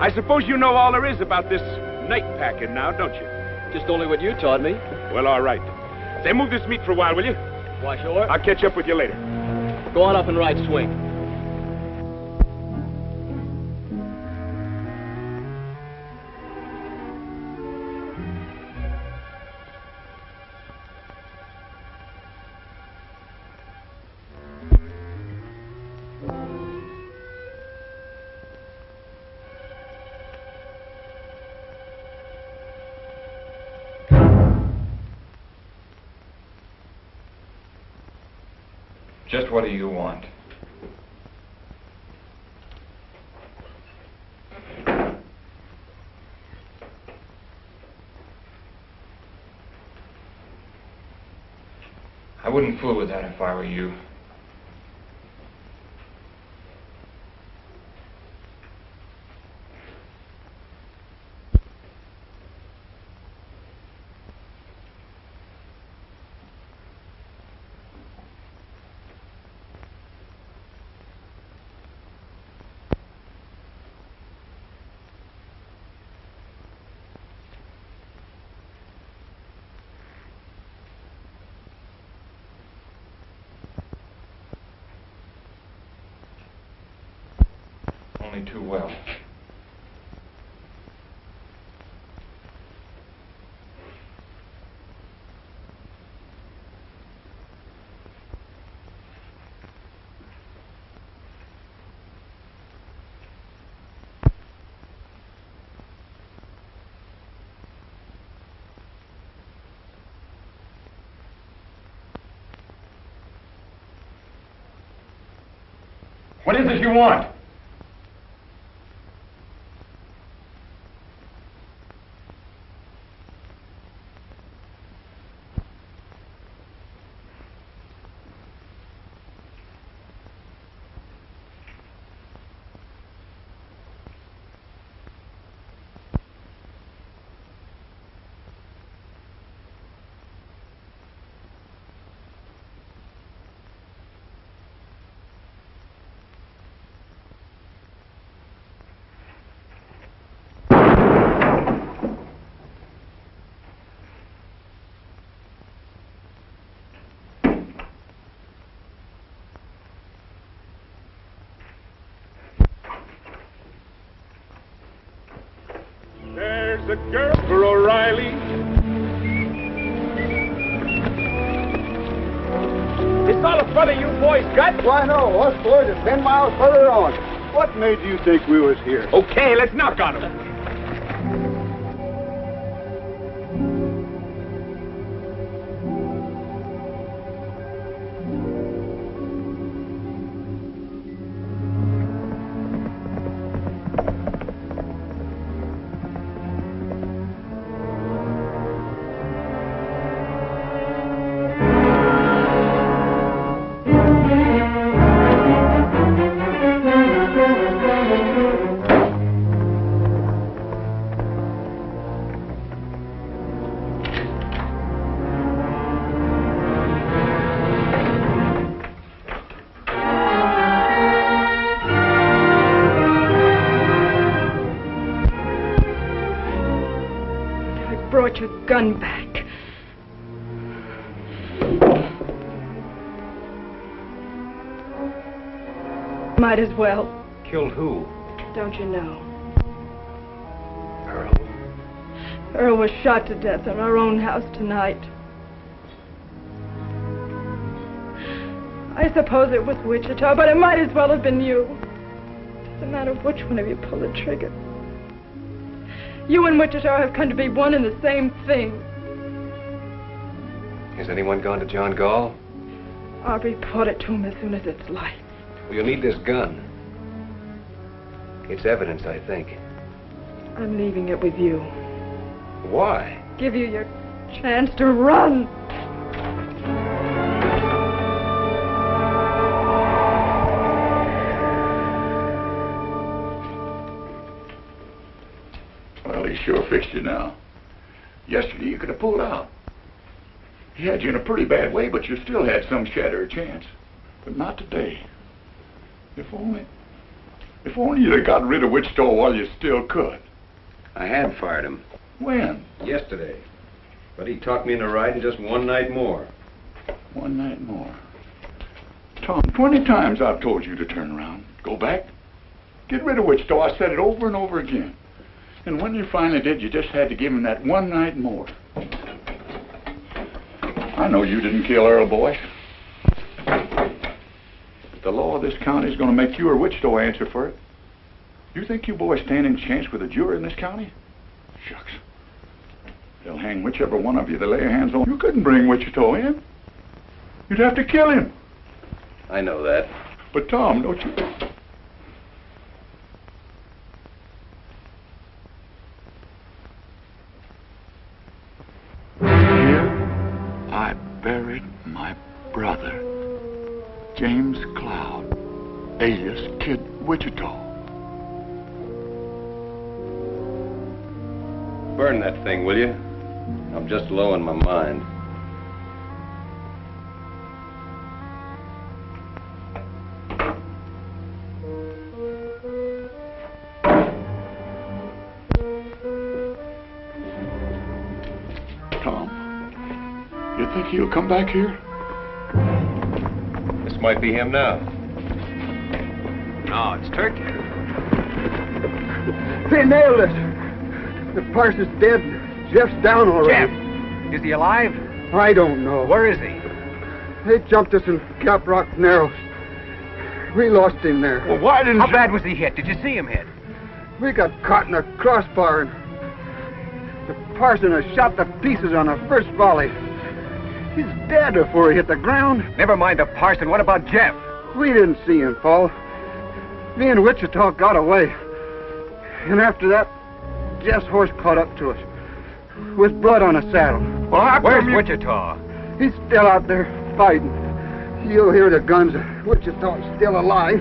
I suppose you know all there is about this night packing now, don't you? Just only what you taught me. Well, all right. Say, move this meat for a while, will you? Why, sure. I'll catch up with you later. Go on up and ride swing. Just what do you want? I wouldn't fool with that if I were you. Only too well. What is it you want? There's a girl for O'Reilly. It's all the fun you boys got. Why, no. Us boys are 10 miles further on. What made you think we was here? Okay, let's knock on him. Brought your gun back. Might as well. Killed who? Don't you know? Earl. Earl was shot to death in our own house tonight. I suppose it was Wichita, but it might as well have been you. It doesn't matter which one of you pulled the trigger. You and Wichita have come to be one and the same thing. Has anyone gone to John Gall? I'll report it to him as soon as it's light. Well, you'll need this gun. It's evidence, I think. I'm leaving it with you. Why? Give you your chance to run. Well, he sure fixed you now. Yesterday you could have pulled out. He had you in a pretty bad way, but you still had some shadow of chance. But not today. If only you'd have gotten rid of Wichita while you still could. I had fired him. When? Yesterday. But he talked me into riding just one night more. One night more. Tom, 20 times I've told you to turn around. Go back. Get rid of Wichita. I said it over and over again. And when you finally did, you just had to give him that one night more. I know you didn't kill Earl Boyce. But the law of this county is going to make you or Wichita answer for it. You think you boys stand any chance with a jury in this county? Shucks. They'll hang whichever one of you they lay their hands on. You couldn't bring Wichita in. You'd have to kill him. I know that. But Tom, don't you... Here I buried my brother, James Cloud, alias Kid Wichita. Burn that thing, will you? I'm just low in my mind. Tom, you think he'll come back here? This might be him now. No, it's Turkey. They nailed us. The parson's dead. Jeff's down already. Jeff! Is he alive? I don't know. Where is he? They jumped us in Cap Rock Narrows. We lost him there. Well, why didn't How bad was he hit? Did you see him hit? We got caught in a crossbar and the parson has shot to pieces on the first volley. He's dead before he hit the ground. Never mind the parson. What about Jeff? We didn't see him fall. Me and Wichita got away. And after that, Jeff's horse caught up to us, with blood on his saddle. Well, how Where's come you... Wichita? He's still out there fighting. You'll hear the guns. Wichita's still alive.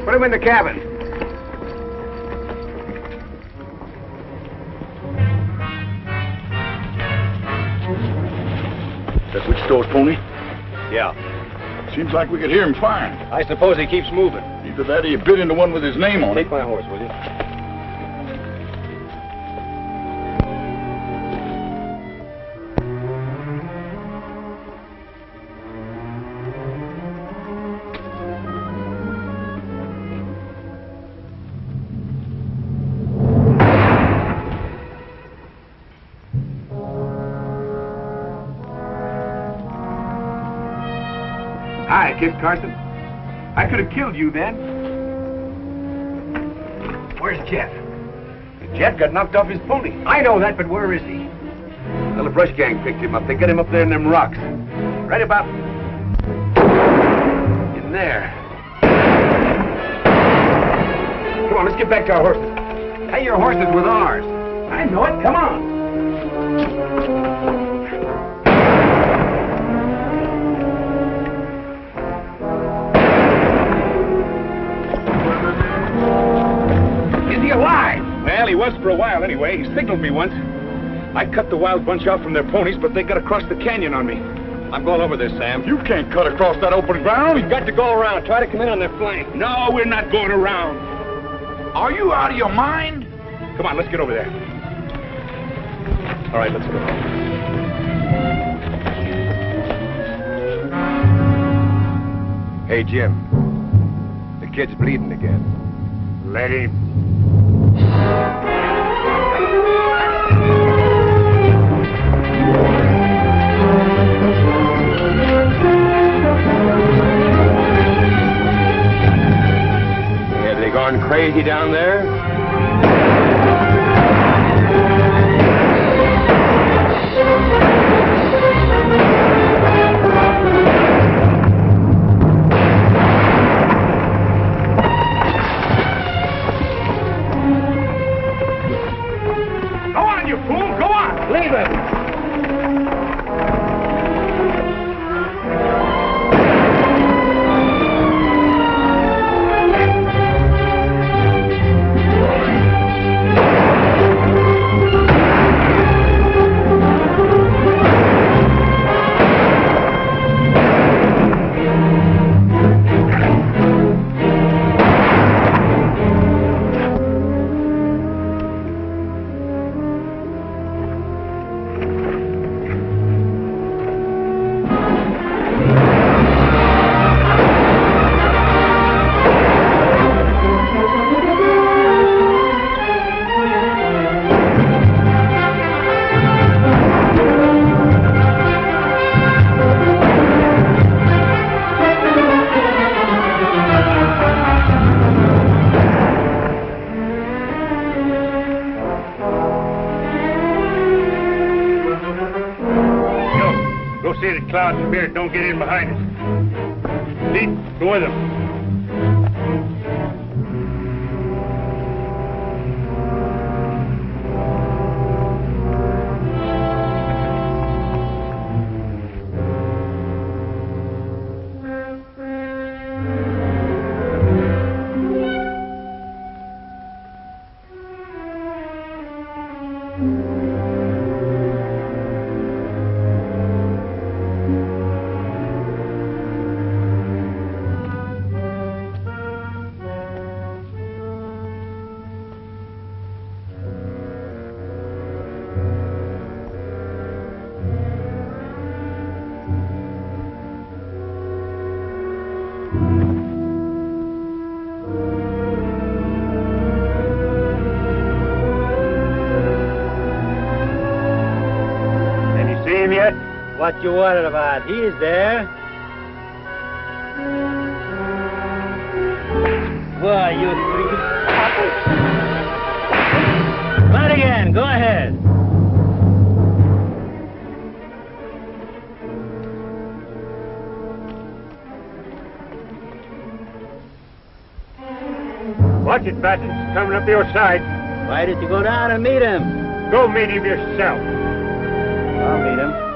Put him in the cabin. That's Wichita's pony? Yeah. Seems like we could hear him firing. I suppose he keeps moving. Either that or you bit into one with his name on it. Take my horse, will you? Hi, Kid Carson. I could have killed you then. Where's Jeff? Jeff got knocked off his pony. I know that, but where is he? Well, the brush gang picked him up. They got him up there in them rocks. Right about... in there. Come on, let's get back to our horses. Hey, your horse is with ours. I know it. Come on. Alive! Well, he was for a while anyway. He signaled me once. I cut the wild bunch off from their ponies, but they got across the canyon on me. I'm going over there, Sam. You can't cut across that open ground. We've got to go around. Try to come in on their flank. No, we're not going around. Are you out of your mind? Come on, let's get over there. All right, let's go. Hey, Jim. kid's bleeding again. Let him. Have they gone crazy down there? Go on, you fool! Go on! Leave him! See that Cloud and Beard don't get in behind us. Pete, go with them. What you worried about? He's there. Why, you three? Right again. Go ahead. Watch it, Preston. He's coming up your side. Why did you go down and meet him? Go meet him yourself. I'll meet him.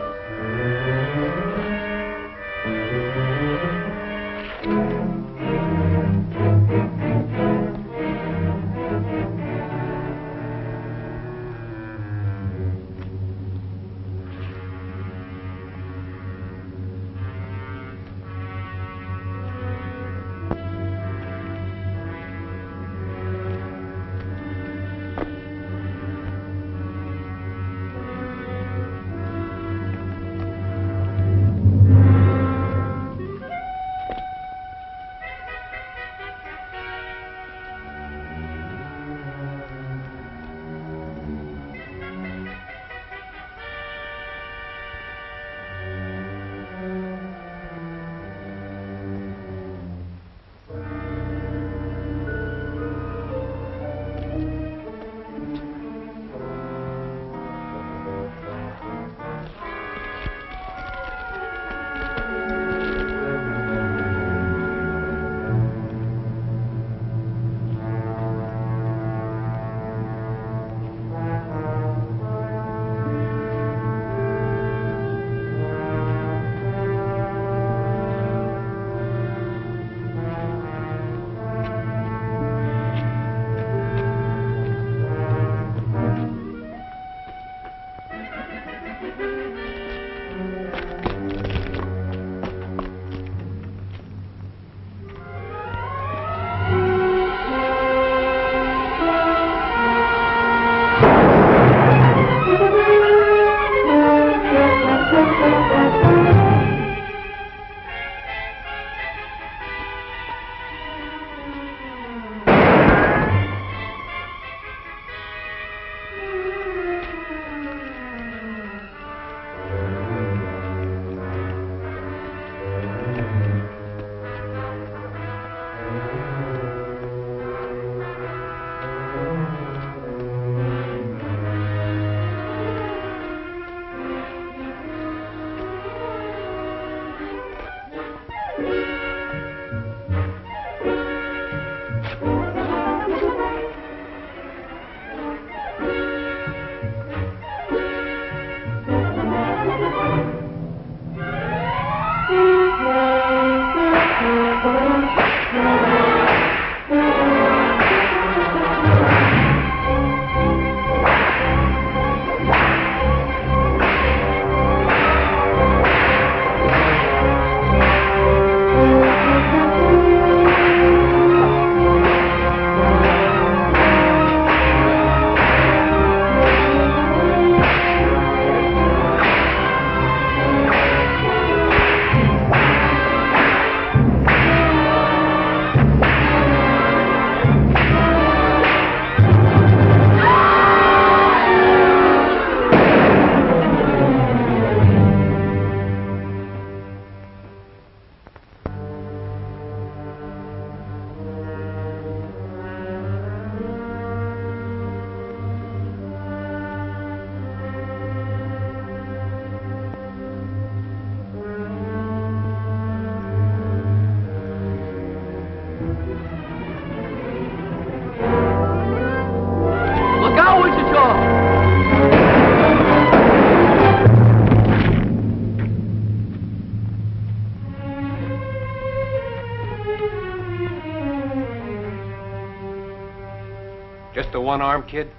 one arm, kid?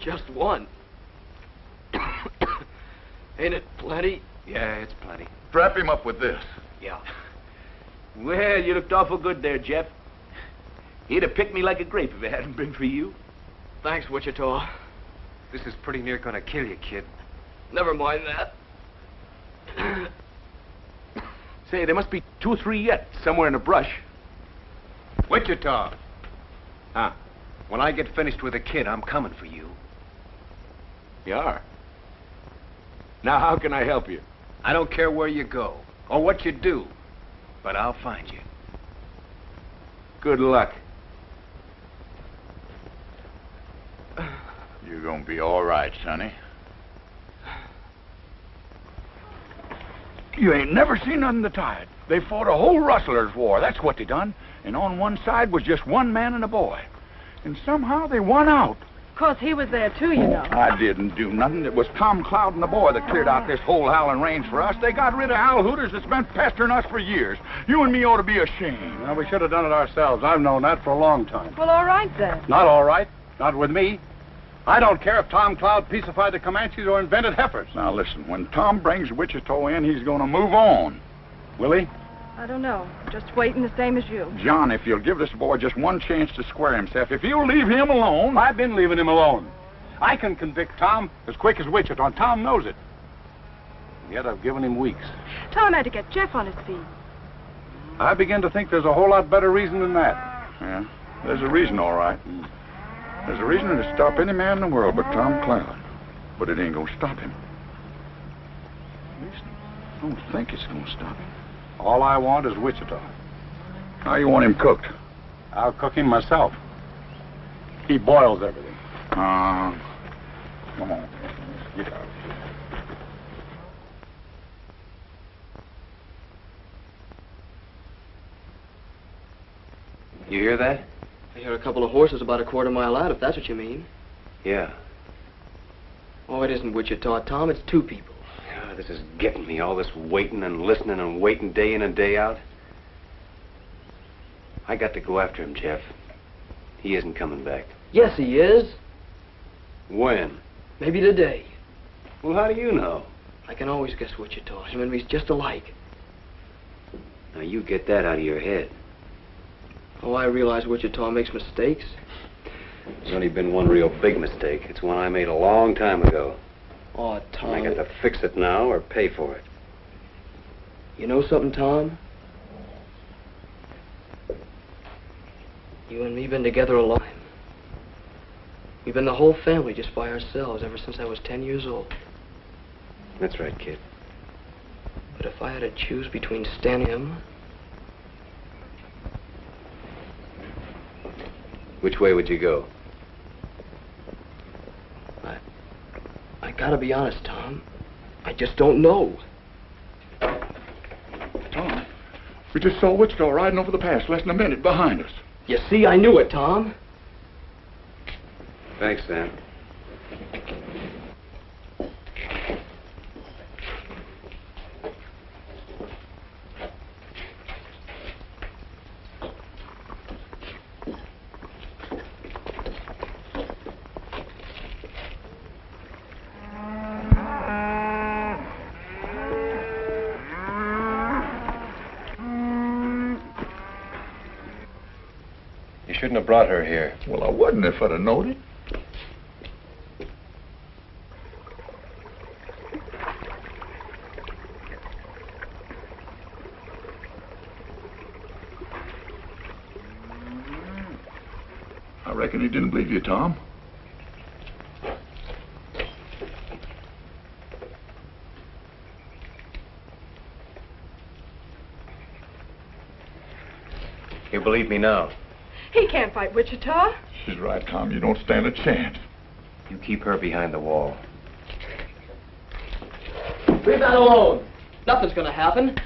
Just one. Ain't it plenty? Yeah, it's plenty. Strap him up with this. Yeah. Well, you looked awful good there, Jeff. He'd have picked me like a grape if it hadn't been for you. Thanks, Wichita. This is pretty near gonna kill you, kid. Never mind that. Say, there must be 2 or 3 yet, somewhere in the brush. Wichita! Huh? When I get finished with the kid, I'm coming for you. You are? Now, how can I help you? I don't care where you go, or what you do, but I'll find you. Good luck. You're gonna be all right, Sonny. You ain't never seen nothing to tie it. They fought a whole rustlers' war. That's what they done. And on one side was just one man and a boy. And somehow they won out. Of course, he was there, too, you know. I didn't do nothing. It was Tom Cloud and the boy that cleared out this whole howling range for us. They got rid of Al Hooters that's been pestering us for years. You and me ought to be ashamed. Well, we should have done it ourselves. I've known that for a long time. Well, all right, then. Not all right. Not with me. I don't care if Tom Cloud peacified the Comanches or invented heifers. Now, listen. When Tom brings Wichita in, he's going to move on. Will he? I don't know. Just waiting the same as you. John, if you'll give this boy just one chance to square himself, if you'll leave him alone... I've been leaving him alone. I can convict Tom as quick as Wichita, and Tom knows it. Yet I've given him weeks. Tom had to get Jeff on his feet. I begin to think there's a whole lot better reason than that. Yeah, there's a reason, all right. There's a reason to stop any man in the world but Tom Cloud. But it ain't gonna stop him. At least I don't think it's gonna stop him. All I want is Wichita. How you want him cooked? I'll cook him myself. He boils everything. Come on. Get out. You hear that? I hear a couple of horses about a quarter mile out, if that's what you mean. Yeah. Oh, it isn't Wichita, Tom. It's 2 people. Yeah, this is getting me. All this waiting and listening and waiting day in and day out. I got to go after him, Jeff. He isn't coming back. Yes, he is. When? Maybe today. Well, how do you know? I can always guess Wichita. Him and me's just alike. Now, you get that out of your head. Oh, I realize Wichita makes mistakes. There's only been one real big mistake. It's one I made a long time ago. Oh, Tom. I got to fix it now or pay for it. You know something, Tom? You and me been together a long time. We've been the whole family just by ourselves ever since I was 10 years old. That's right, kid. But if I had to choose between Stan and him... Which way would you go? I gotta be honest, Tom. I just don't know. Tom, we just saw Wichita riding over the pass less than a minute behind us. You see, I knew it, Tom. Thanks, Sam. You shouldn't have brought her here. Well, I wouldn't if I'd have known it. I reckon he didn't believe you, Tom. You believe me now? He can't fight Wichita. She's right, Tom. You don't stand a chance. You keep her behind the wall. Leave that alone. Nothing's gonna happen.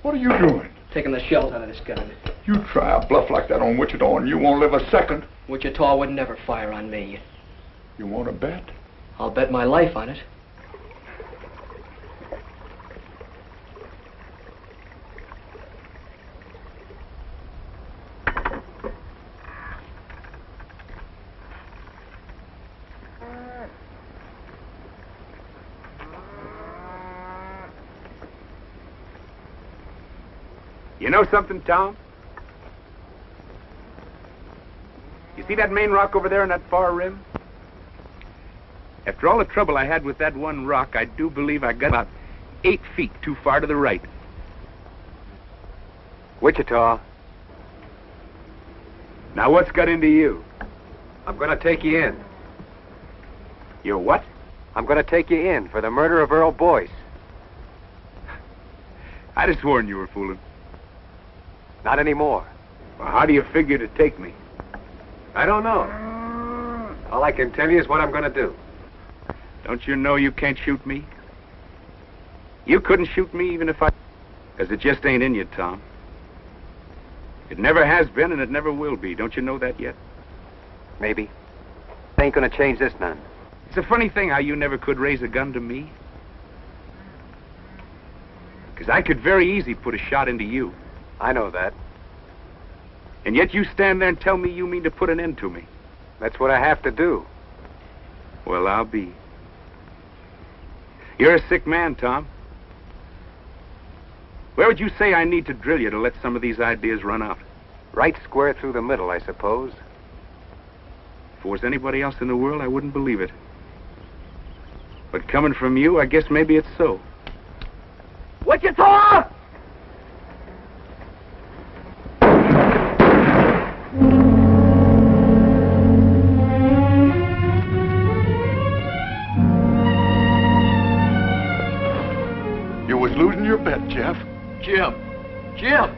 What are you doing? Taking the shells out of this gun. You try a bluff like that on Wichita and you won't live a second. Wichita would never fire on me. You want to bet? I'll bet my life on it. You know something, Tom? You see that main rock over there on that far rim? After all the trouble I had with that one rock, I do believe I got about 8 feet too far to the right. Wichita. Now what's got into you? I'm going to take you in. You're what? I'm going to take you in for the murder of Earl Boyce. I'd have sworn you were fooling. Not anymore. Well, how do you figure to take me? I don't know. All I can tell you is what I'm going to do. Don't you know you can't shoot me? You couldn't shoot me even if I... Because it just ain't in you, Tom. It never has been and it never will be. Don't you know that yet? Maybe. Ain't going to change this none. It's a funny thing how you never could raise a gun to me. Because I could very easy put a shot into you. I know that. And yet you stand there and tell me you mean to put an end to me. That's what I have to do. Well, I'll be. You're a sick man, Tom. Where would you say I need to drill you to let some of these ideas run out? Right square through the middle, I suppose. If it was anybody else in the world, I wouldn't believe it. But coming from you, I guess maybe it's so. Wichita! You was losing your bet, Jeff. Jim!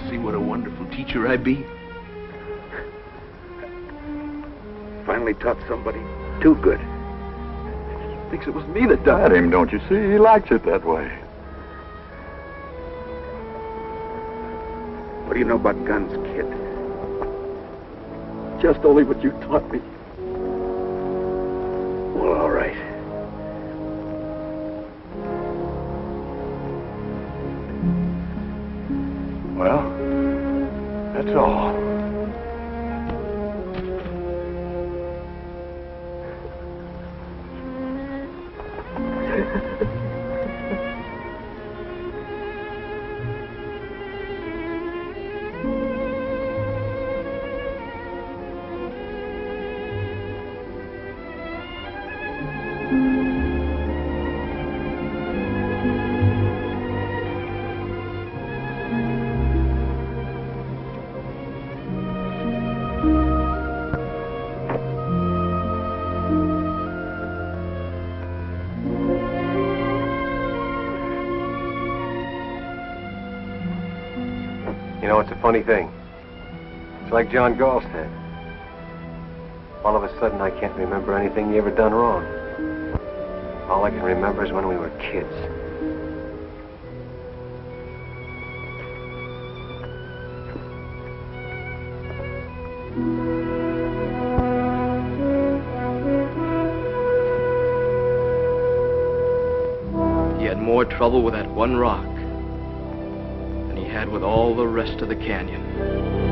See what a wonderful teacher I be? Finally taught somebody too good. Thinks it was me that died him, don't you see? He likes it that way. What do you know about guns, kid? Just only what you taught me. Well, all right. Well, that's all. You know, it's a funny thing. It's like John Gall said. All of a sudden, I can't remember anything you ever done wrong. All I can remember is when we were kids. He had more trouble with that one rock than he had with all the rest of the canyon.